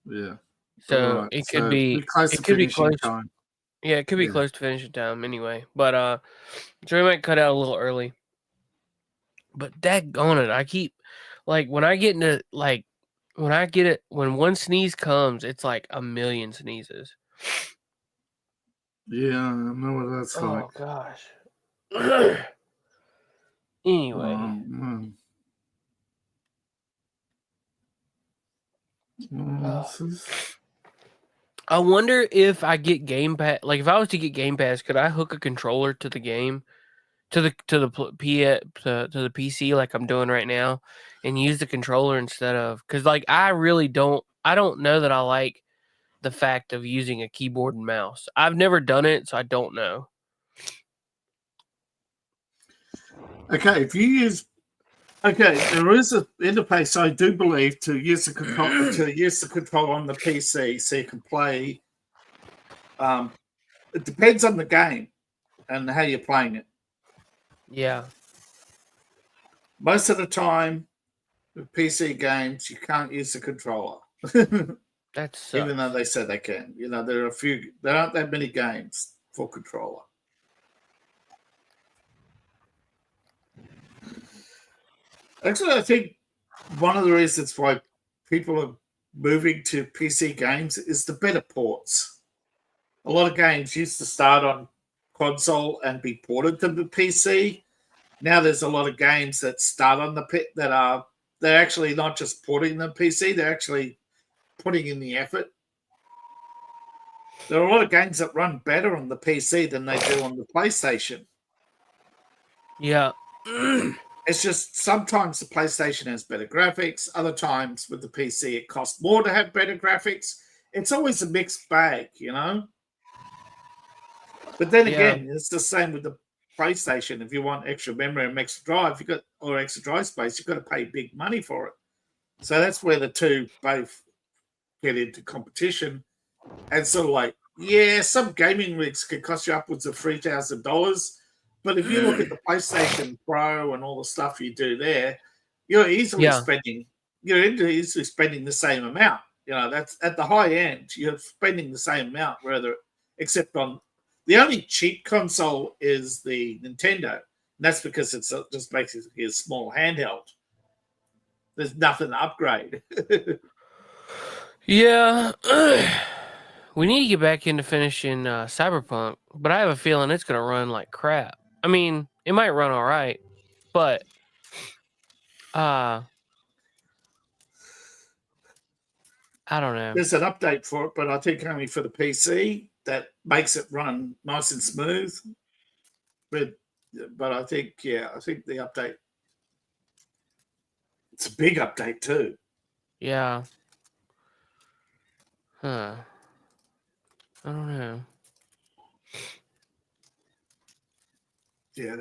Yeah. So right. it could be close to finishing time. Yeah, it could be close to finishing time anyway. But so we might cut out a little early. But daggone it, I keep like when I get it when one sneeze comes, it's like a million sneezes. Yeah, I know what that's like. Oh gosh. Anyway. I wonder if I get Game Pass. Like, if I was to get Game Pass, could I hook a controller to the game, to the PC, like I'm doing right now, and use the controller instead of? Because like I don't know that I like the fact of using a keyboard and mouse. I've never done it, so I don't know. Okay, there is an interface, I do believe, to use the control on the PC, so you can play. It depends on the game and how you're playing it. Yeah. Most of the time, with PC games, you can't use the controller. That's even though they say they can. There aren't that many games for controller. Actually, I think one of the reasons why people are moving to PC games is the better ports. A lot of games used to start on console and be ported to the PC. Now there's a lot of games that start on they're actually not just porting the PC, they're actually putting in the effort. There are a lot of games that run better on the PC than they do on the PlayStation. Yeah. It's just sometimes the PlayStation has better graphics. Other times with the PC, it costs more to have better graphics. It's always a mixed bag, But then again, it's the same with the PlayStation. If you want extra memory and extra drive, or extra drive space, you've got to pay big money for it. So that's where the two both get into competition. And sort of like, some gaming rigs can cost you upwards of $3,000. But if you look at the PlayStation Pro and all the stuff you do there, you're easily spending the same amount. That's at the high end, you're spending the same amount, except on the only cheap console is the Nintendo. And that's because it's just basically a small handheld. There's nothing to upgrade. Yeah. We need to get back into finishing Cyberpunk, but I have a feeling it's going to run like crap. I mean, it might run all right, but I don't know. There's an update for it, but I think only for the PC that makes it run nice and smooth. But I think the update, it's a big update too. Yeah. Huh. I don't know. Yeah,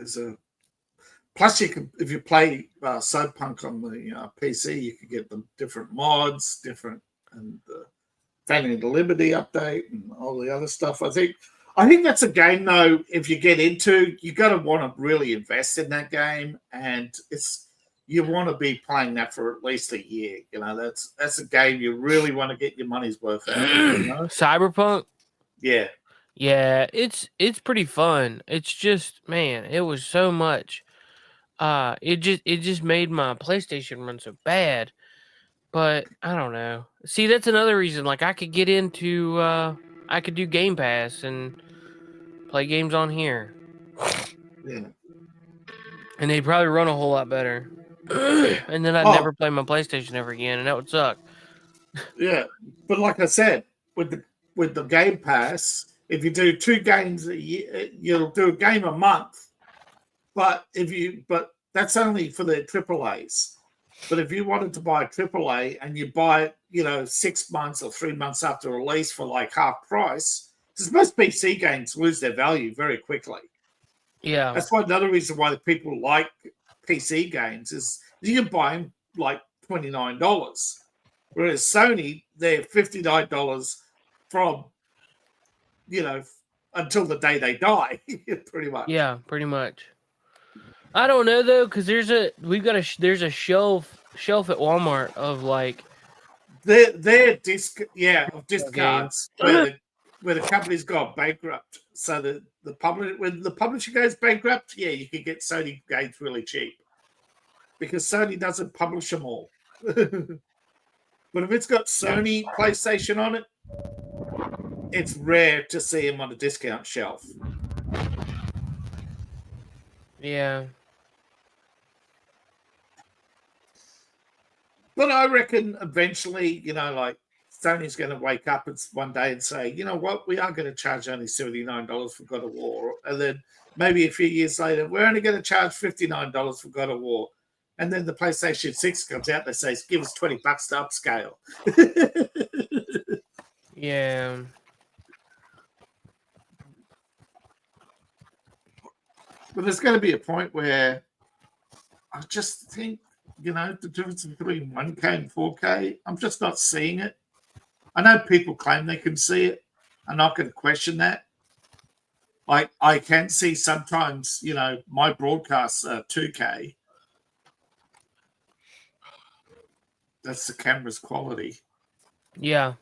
Plus, you can, if you play Cyberpunk on the PC, you can get the different mods, and the Phantom of the Liberty update and all the other stuff. I think that's a game though. If you get into, you got to want to really invest in that game, and you want to be playing that for at least a year. You know, that's a game you really want to get your money's worth out of. You know? Cyberpunk. Yeah. Yeah, it's pretty fun. It's just, man, it was so much. It just made my PlayStation run so bad. But I don't know. See, that's another reason. Like I could get into, I could do Game Pass and play games on here. Yeah. And they'd probably run a whole lot better. And then I'd never play my PlayStation ever again, and that would suck. Yeah, but like I said, with the Game Pass, if you do 2 games a year, you'll do a game a month. But that's only for the AAAs. But if you wanted to buy a AAA and you buy it, 6 months or 3 months after release for like half price, because most PC games lose their value very quickly. Yeah, that's why another reason why the people like PC games is you can buy them like $29, whereas Sony they're $59 from until the day they die, pretty much. Yeah, pretty much. I don't know though, because there's a shelf at Walmart of like their disc cards where the company's gone bankrupt. So when the publisher goes bankrupt, you can get Sony games really cheap because Sony doesn't publish them all. But if it's got Sony PlayStation on it, it's rare to see them on a discount shelf. Yeah. But I reckon eventually, like Sony's going to wake up one day and say, you know what, we are going to charge only $79 for God of War. And then maybe a few years later, we're only going to charge $59 for God of War. And then the PlayStation 6 comes out and says, give us $20 to upscale. Yeah. But there's going to be a point where I just think, the difference between 1K and 4K, I'm just not seeing it. I know people claim they can see it. I'm not going to question that. Like, I can see sometimes, my broadcasts are 2K. That's the camera's quality. Yeah.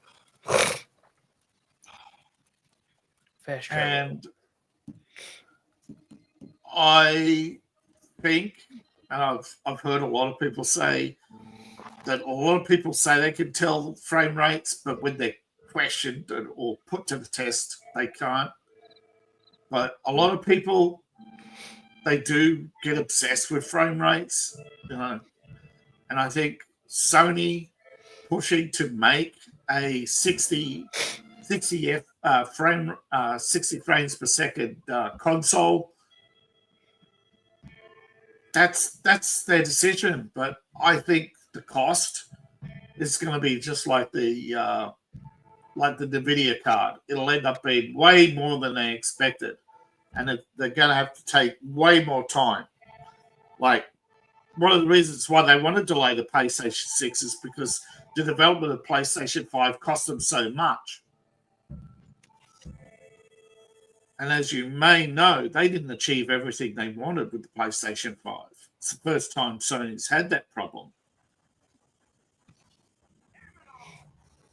Fast travel. And I think, and I've heard a lot of people say that they can tell frame rates, but when they're questioned or put to the test, they can't. But a lot of people, they do get obsessed with frame rates, and I think Sony pushing to make a 60 frames per second console. That's their decision, but I think the cost is going to be just like the NVIDIA card. It'll end up being way more than they expected, and they're going to have to take way more time. Like, one of the reasons why they want to delay the PlayStation 6 is because the development of PlayStation 5 cost them so much. And as you may know, they didn't achieve everything they wanted with the PlayStation 5. It's the first time Sony's had that problem.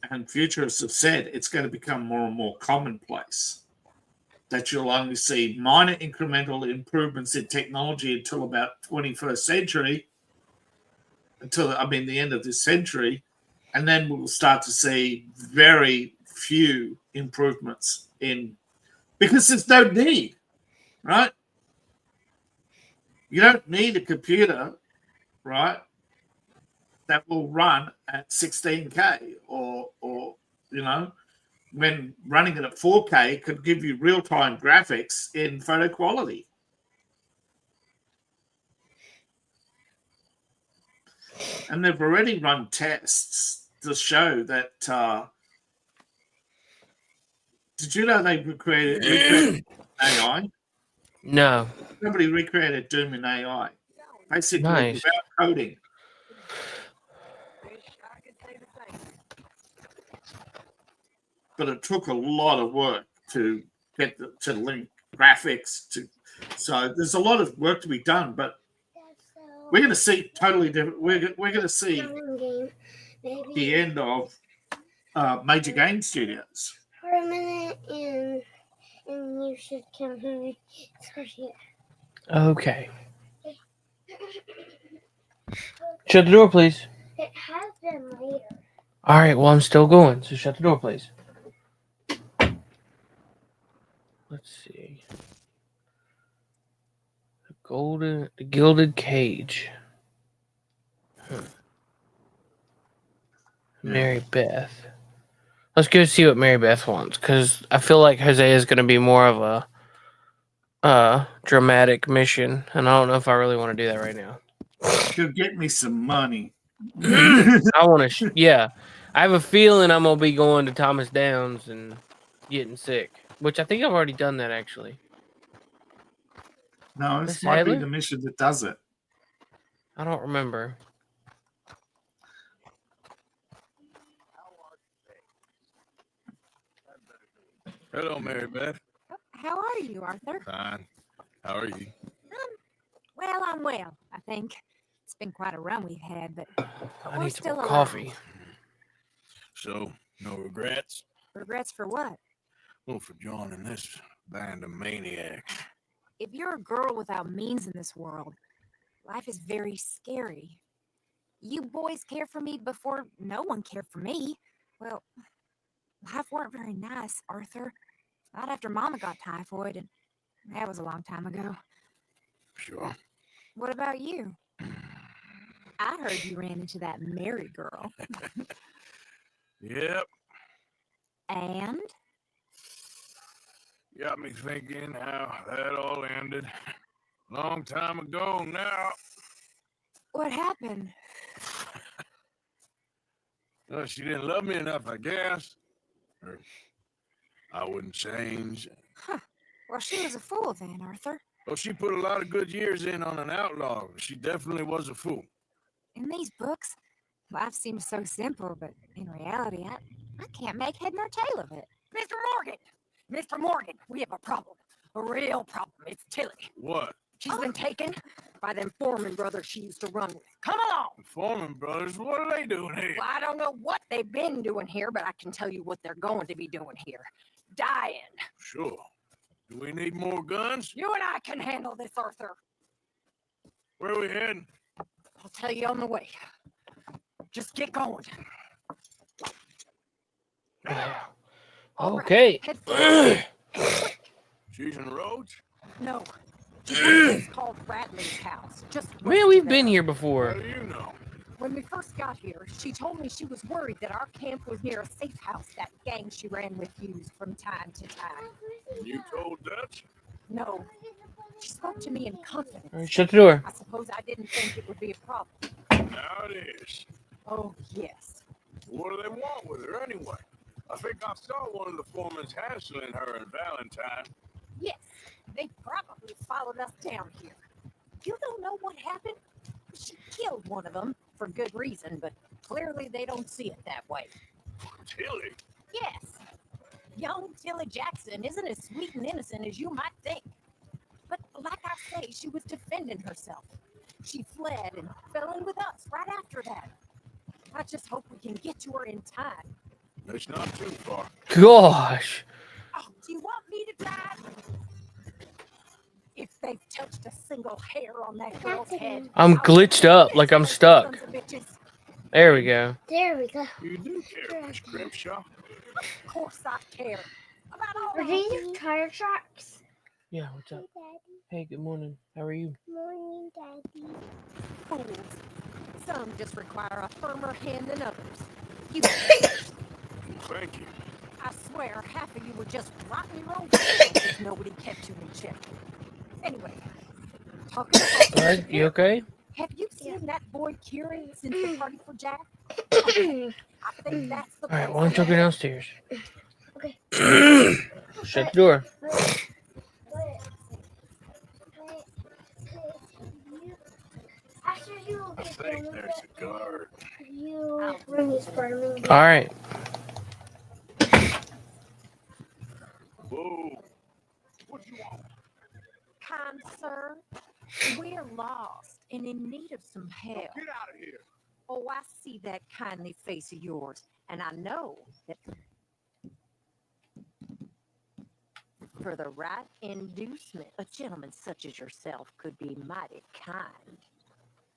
And futurists have said it's going to become more and more commonplace, that you'll only see minor incremental improvements in technology until about 21st century, the end of this century, and then we'll start to see very few improvements because there's no need, right? You don't need a computer, right, that will run at 16K or when running it at 4K could give you real-time graphics in photo quality. And they've already run tests to show that. Did you know they recreated AI? No. Somebody recreated Doom in AI. basically Nice. without coding. But it took a lot of work to get to link graphics to. So there's a lot of work to be done, but we're going to see totally different. We're going to see the end of major game studios. For a minute, and you should come here. Okay. Shut the door, please. It has been later. All right, well, I'm still going, so shut the door, please. Let's see. The gilded cage. Mary Beth. Let's go see what Mary Beth wants, because I feel like Hosea is going to be more of a dramatic mission, and I don't know if I really want to do that right now. Go get me some money. I want to, yeah. I have a feeling I'm going to be going to Thomas Downs and getting sick, which I think I've already done that, actually. No, this might be the mission that does it. I don't remember. Hello, Mary Beth. How are you, Arthur? Fine. How are you? Well, I'm well, I think. It's been quite a run we've had, but I we're need still some alive. coffee. So, no regrets? Regrets for what? Well, for joining this band of maniacs. If you're a girl without means in this world, life is very scary. You boys cared for me before no one cared for me. Well, life weren't very nice, Arthur. Not after Mama got typhoid, and that was a long time ago. Sure. What about you? I heard you ran into that Mary girl. Yep. And? Got me thinking how that all ended. Long time ago now. What happened? Well, she didn't love me enough, I guess. Or I wouldn't change. Huh. Well, she was a fool then, Arthur. Well, she put a lot of good years in on an outlaw. She definitely was a fool. In these books, life seems so simple, but in reality, I can't make head nor tail of it. Mr. Morgan! Mr. Morgan, we have a problem. A real problem. It's Tilly. What? She's been taken by them Foreman brothers she used to run with. Come along! The Foreman brothers, what are they doing here? Well, I don't know what they've been doing here, but I can tell you what they're going to be doing here. Dying. Sure. Do we need more guns? You and I can handle this, Arthur. Where are we heading? I'll tell you on the way. Just get going. Okay. Right. She's in the roads? No. It's called Radley's house. Just Man, we've been here before. How do you know? When we first got here, she told me she was worried that our camp was near a safe house that gang she ran with used from time to time. You told Dutch? No. She spoke to me in confidence. All right, shut the door. I suppose I didn't think it would be a problem. Now it is. Oh, yes. What do they want with her anyway? I think I saw one of the foremans hassling her in Valentine. Yes. They probably followed us down here. You don't know what happened? She killed one of them for good reason, but clearly they don't see it that way. Tilly? Yes. Young Tilly Jackson isn't as sweet and innocent as you might think. But like I say, she was defending herself. She fled and fell in with us right after that. I just hope we can get to her in time. It's not too far. Gosh. Oh, do you want me to die? If they've touched a single hair on that girl's head, I'm glitched up like I'm stuck. Sons of bitches. There we go. There we go. You do care, Miss Grimshaw. Of course I care. About all Are of these you. tire tracks? Yeah, what's up? Daddy. Hey, good morning. How are you? Morning, Daddy. Fools. Some just require a firmer hand than others. You, Thank you. I swear, half of you were just rotten your own selves if nobody kept you in check. Anyway, talking about All right, you okay? have you seen that boy Kieran since the party for Jack? Okay, I think that's the All right, place why don't you to go go. downstairs? Okay. Shut the door. I think there's a guard. You bring his Spider-Man. All right. Whoa. What you want? Kind sir, we're lost and in need of some help. Get out of here. Oh, I see that kindly face of yours, and I know that for the right inducement, a gentleman such as yourself could be mighty kind.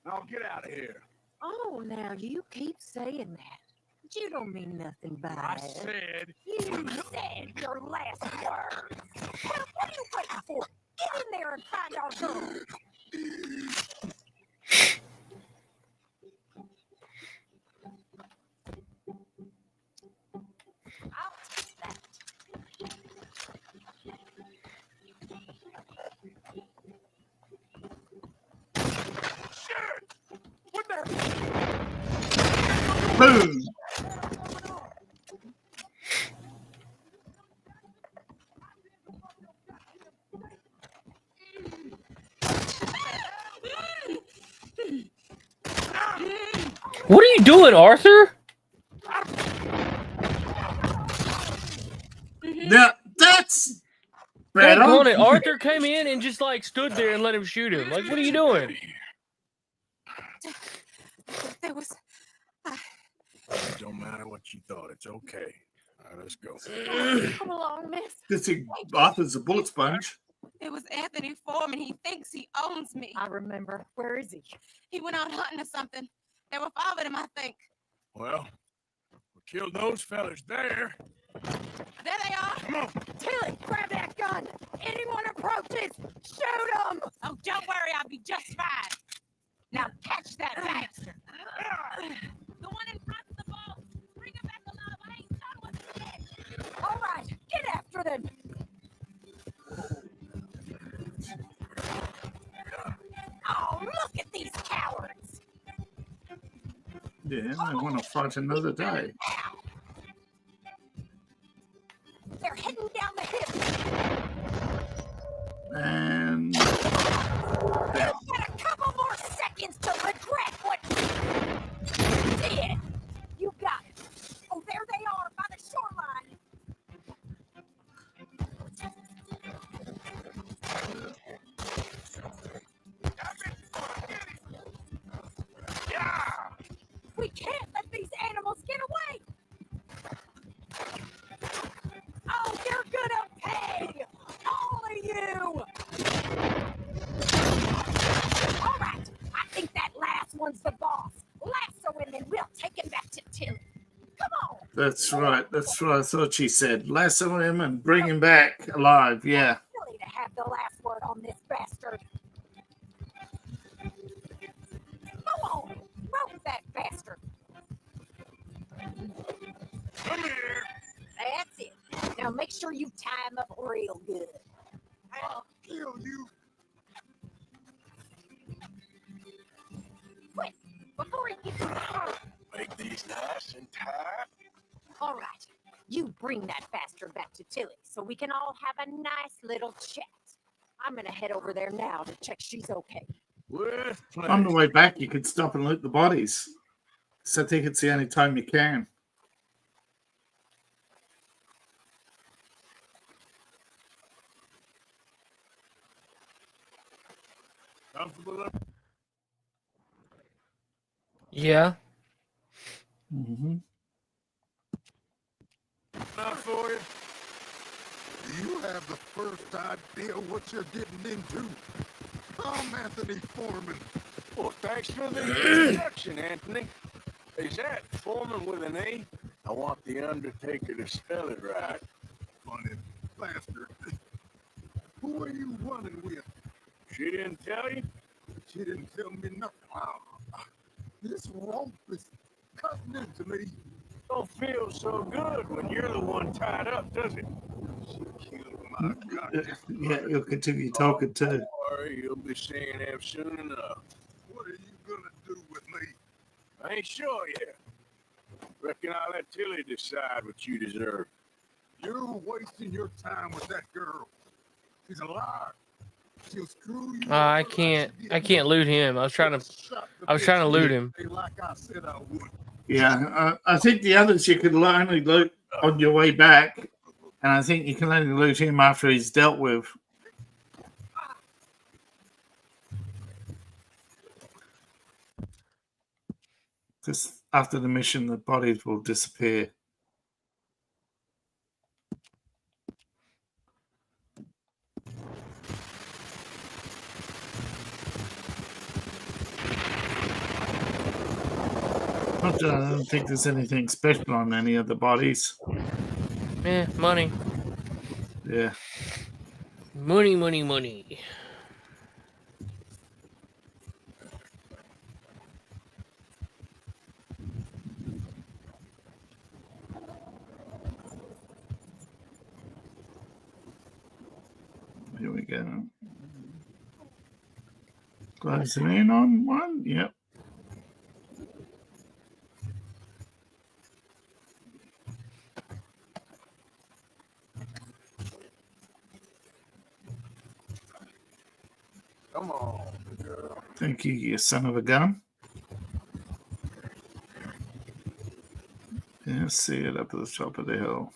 Now get out of here. Oh, now you keep saying that. But you don't mean nothing by I it. said. You said your last words. Well, what are you waiting for? Get in there and find our girl. I'll take that. Shit! What the? Boom. What are you doing, Arthur? Now that's Dang better. on it. Arthur came in and just like stood there and let him shoot him. Like, what are you doing? There was. It don't matter what you thought. It's okay. All right, let's go. Come along, miss. This is Arthur's a bullet sponge. It was Anthony Foreman. He thinks he owns me. I remember. Where is he? He went out hunting or something. There were 5 of them, I think. Well, we killed those fellas there. There they are. Come on. Tilly, grab that gun. Anyone approaches, shoot them. Oh, don't worry. I'll be just fine. Now catch that bastard. The one in front of the ball. Bring him back alive. I ain't done with him yet. All right, get after them. Oh, look at these cowards. Yeah, I want to fight another day. They're heading down the hill. And You've got a couple more seconds to regret what you did. You got it. Oh, there they are by the shoreline. Yeah. We can't let these animals get away. Oh, you're gonna pay! All of you! All right, I think that last one's the boss. Lasso him and we'll take him back to Tilly. Come on! that's right. That's what I thought she said. Lasso him and bring him back alive. Yeah. Tilly to have the last word on this bastard. Go on, rope that bastard. Come here. That's it. Now make sure you tie him up real good. I'll kill you. Quick, before he gets hurt. Make these nice and tight. All right, you bring that bastard back to Tilly so we can all have a nice little chat. I'm gonna head over there now to check she's okay. With pleasure. On the way back, you could stop and loot the bodies. So I think it's the only time you can. Comfortable Yeah. Mm-hmm. enough for you? Do you have the first idea what you're getting into? I'm Anthony Foreman. Well, thanks for the introduction, Anthony. Is that Foreman with an A? I want the Undertaker to spell it right. Funny bastard. Who are you running with? She didn't tell you? She didn't tell me nothing. This romp is cutting into me. Don't feel so good when you're the one tied up, does it? She killed my goddamn Yeah, you'll continue talking too. Don't worry, you'll be seeing him soon enough. What are you gonna do with me? I ain't sure yet. Reckon I'll let Tilly decide what you deserve. You're wasting your time with that girl. She's a liar. She'll screw you I over can't. like she I did can't me. loot him. I was trying to loot him. Like I said I would. Yeah, I think the others you could only loot on your way back, and I think you can only loot him after he's dealt with. Because after the mission, the bodies will disappear. I don't think there's anything special on any of the bodies. Yeah, money. Yeah. Money, money, money. Here we go. Closing in on one. Yep. Come on, girl. Thank you, you son of a gun. Yeah, see it up at the top of the hill.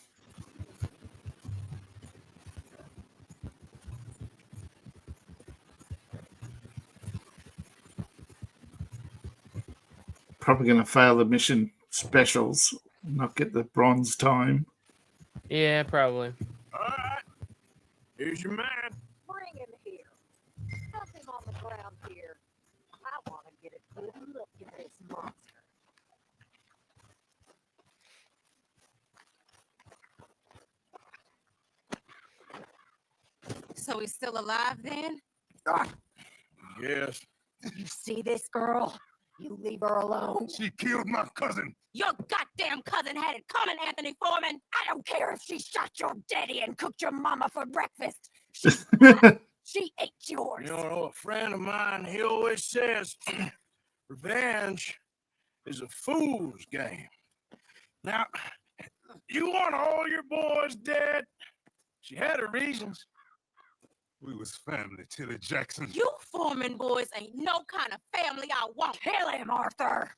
Probably going to fail the mission specials, not get the bronze time. Yeah, probably. All right. Here's your man. Bring him here. Dump him on the ground here. I want to get a good look at this monster. So he's still alive then? Yes. You see this girl? You leave her alone. She killed my cousin. Your goddamn cousin had it coming, Anthony Foreman. I don't care if she shot your daddy and cooked your mama for breakfast. She ate yours. You know, a friend of mine, he always says, revenge is a fool's game. Now, you want all your boys dead? She had her reasons. We was family, Tilly Jackson. You Foreman boys ain't no kind of family I want. Kill him, Arthur.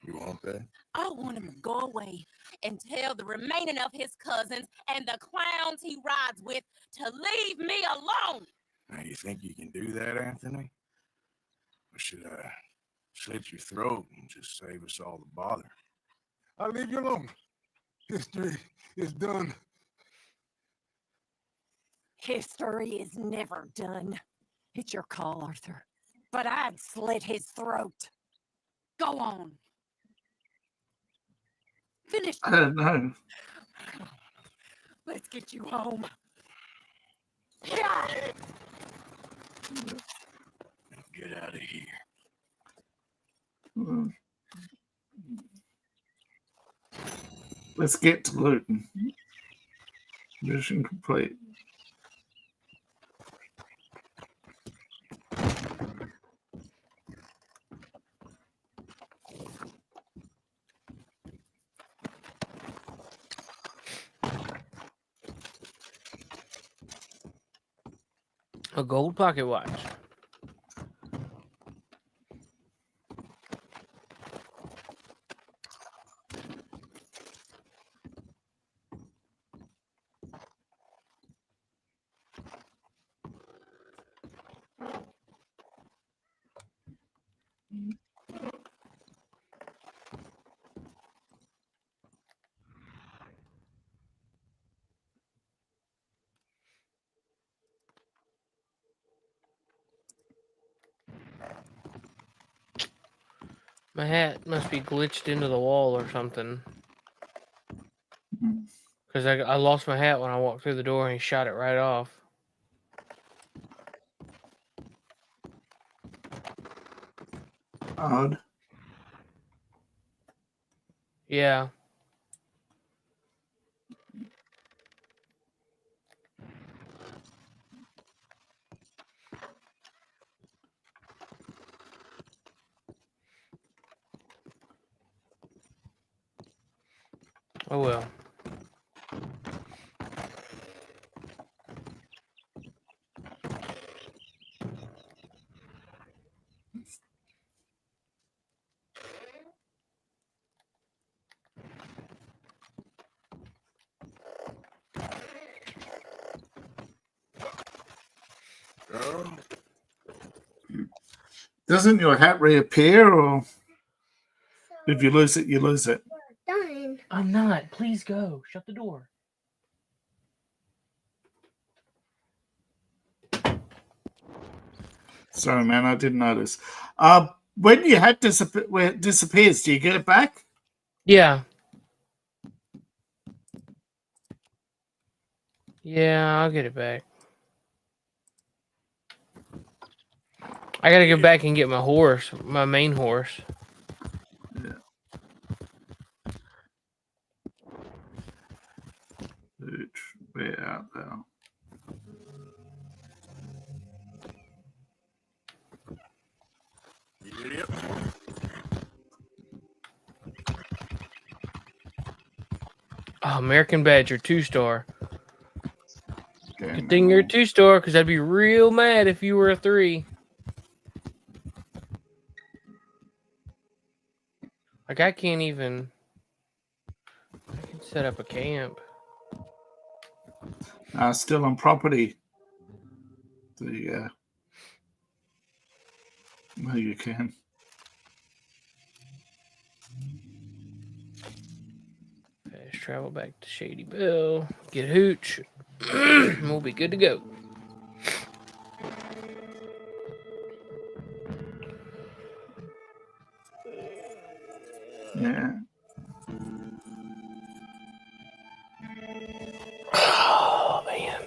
You want that? I want him to go away and tell the remaining of his cousins and the clowns he rides with to leave me alone. Now, you think you can do that, Anthony? Or should I slit your throat and just save us all the bother? I'll leave you alone. History is done. History is never done. It's your call, Arthur. But I'd slit his throat. Go on. Finish. I don't know. Let's get you home. Yeah. Get out of here. Let's get to looting. Mission complete. A gold pocket watch. My hat must be glitched into the wall or something. Because I lost my hat when I walked through the door and he shot it right off. Odd. Yeah. Oh well. Doesn't your hat reappear, or if you lose it, you lose it? Done. I'm not. Please go. Shut the door. Sorry, man, I didn't notice. When your hat disappears, do you get it back? Yeah. Yeah, I'll get it back. I gotta go back and get my horse, my main horse. Yeah. Way out there. Yep. Oh, American Badger 2-star. Okay, Good thing you're a 2-star, because I'd be real mad if you were a 3. Like, I can't even... I can set up a camp. Still on property. There you go. No, you can. Fast travel back to Shady Bill. Get Hooch. And we'll be good to go. Yeah. Oh, man.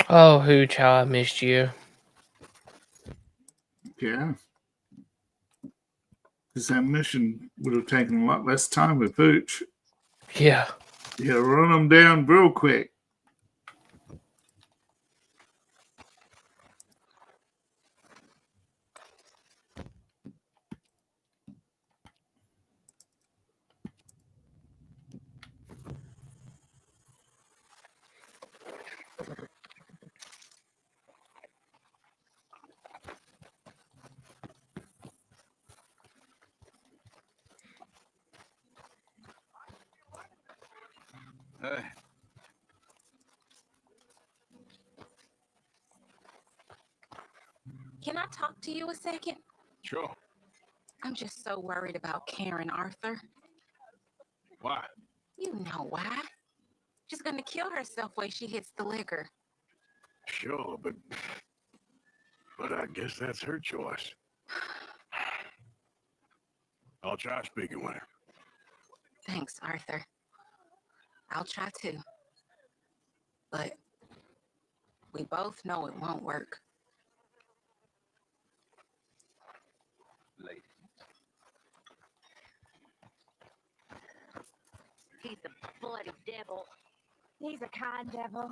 Oh, Hooch, how I missed you. Yeah. Because that mission would have taken a lot less time with Pooch. Yeah. Yeah, run them down real quick. Hey. Can I talk to you a second? Sure. I'm just so worried about Karen, Arthur. Why? You know why. She's gonna kill herself when she hits the liquor. Sure, but I guess that's her choice. I'll try speaking with her. Thanks, Arthur. I'll try too. But we both know it won't work. He's a bloody devil. He's a kind devil.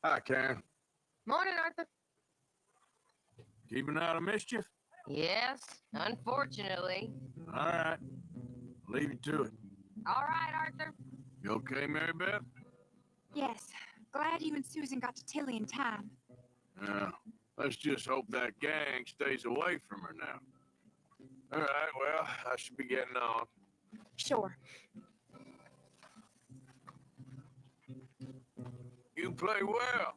Hi, Karen. Morning, Arthur. Keeping out of mischief? Yes, unfortunately. All right. Leave you to it. All right, Arthur. You okay, Mary Beth? Yes. Glad you and Susan got to Tilly in time. Yeah. Let's just hope that gang stays away from her now. All right, well, I should be getting on. Sure. You play well.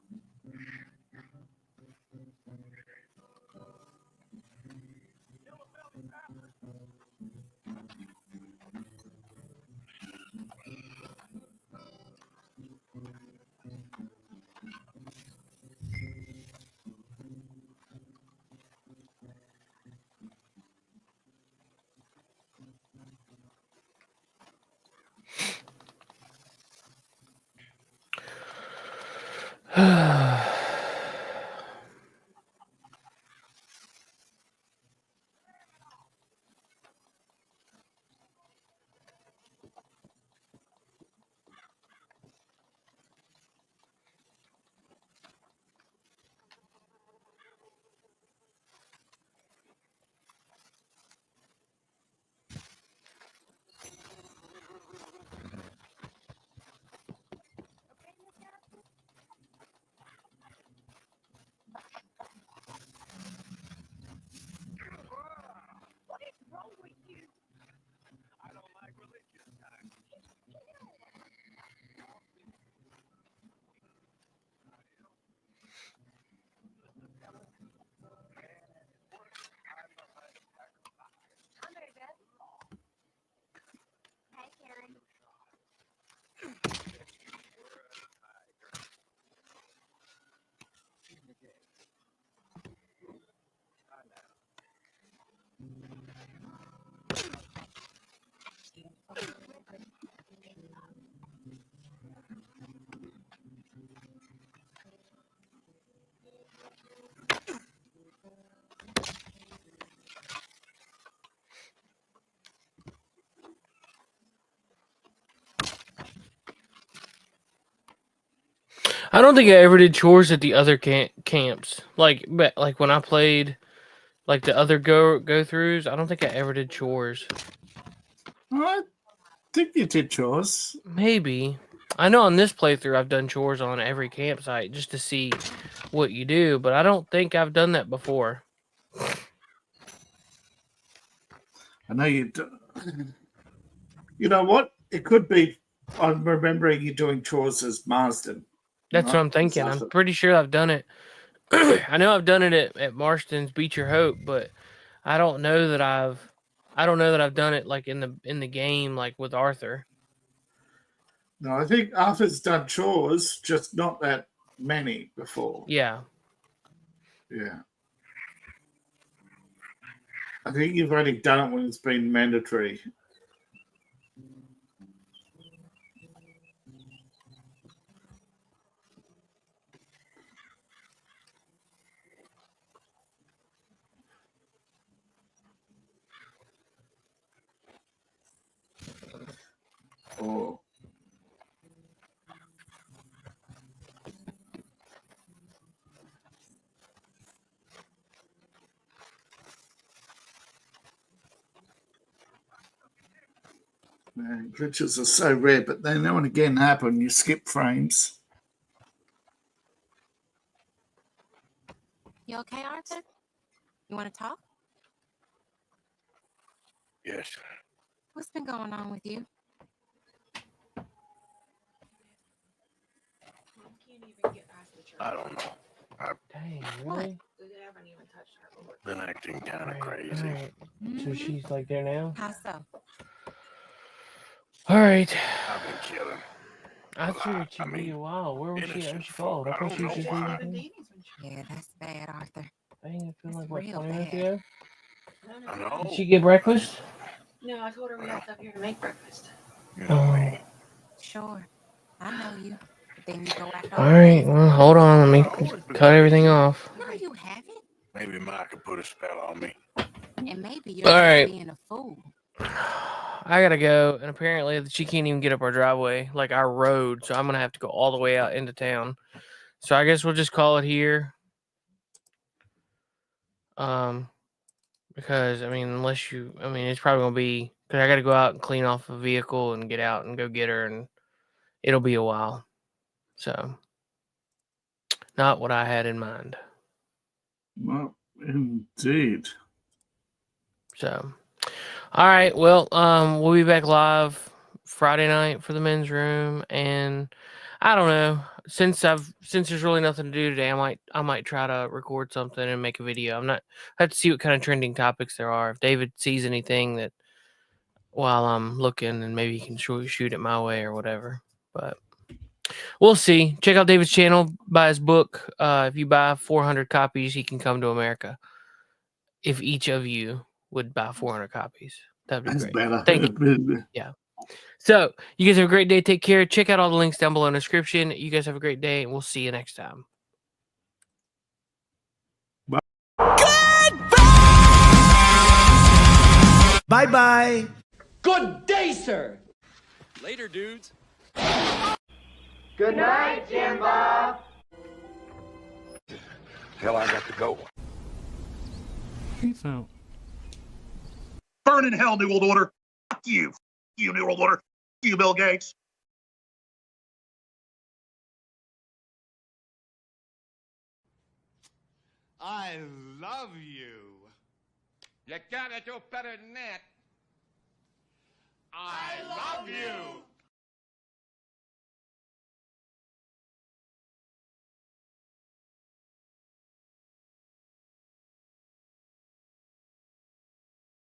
I don't think I ever did chores at the other camps. Like when I played, like the other go throughs. I don't think I ever did chores. I think you did chores. Maybe. I know on this playthrough I've done chores on every campsite just to see what you do, but I don't think I've done that before. I know you do. You know what? It could be. I'm remembering you doing chores as Marsden. That's what I'm thinking. I'm pretty sure I've done it. I know I've done it at Marston's Beecher Hope, but I don't know that I've done it like in the game, like with Arthur. No, I think Arthur's done chores, just not that many before. Yeah. Yeah. I think you've only done it when it's been mandatory. Oh. Man, glitches are so rare, but they now and again happen. You skip frames. You okay, Arthur? You want to talk? Yes. What's been going on with you? I don't know. Dang, really? Been acting kind of crazy. Right. So she's like there now? How so? All right. I've been killing. I figured she'd be a while. Where was she? She called. I thought she was just leaving. Yeah, that's bad, Arthur. Dang, it feels like what, Real 20 minutes bad. ago? I know. Did she get breakfast? No, I told her we left up here to make breakfast. You know me. Sure. I know you. But then you go after All right, well, hold on. Let me cut everything off. No, you haven't. Maybe Mike could put a spell on me. And maybe you're All just right. being a fool. I gotta go, and apparently she can't even get up our driveway, like our road, so I'm gonna have to go all the way out into town. So I guess we'll just call it here. Because I mean, it's probably gonna be because I gotta go out and clean off a vehicle and get out and go get her, and it'll be a while. So, not what I had in mind. Well, indeed. So, all right. Well, we'll be back live Friday night for the men's room, and I don't know. Since there's really nothing to do today, I might try to record something and make a video. I have to see what kind of trending topics there are. If David sees anything that while I'm looking, and maybe he can shoot it my way or whatever. But we'll see. Check out David's channel. Buy his book. If you buy 400 copies, he can come to America. If each of you would buy 400 copies, that'd be great. Better. Thank you. Yeah. So, you guys have a great day. Take care. Check out all the links down below in the description. You guys have a great day, and we'll see you next time. Bye. Bye-bye. Good day, sir. Later, dudes. Good night, Jim Bob. Hell, I got to go. Peace out. Burn in hell, New World Order. Fuck you. Fuck you, New World Order. Fuck you, Bill Gates. I love you. You gotta do better than that. I love you.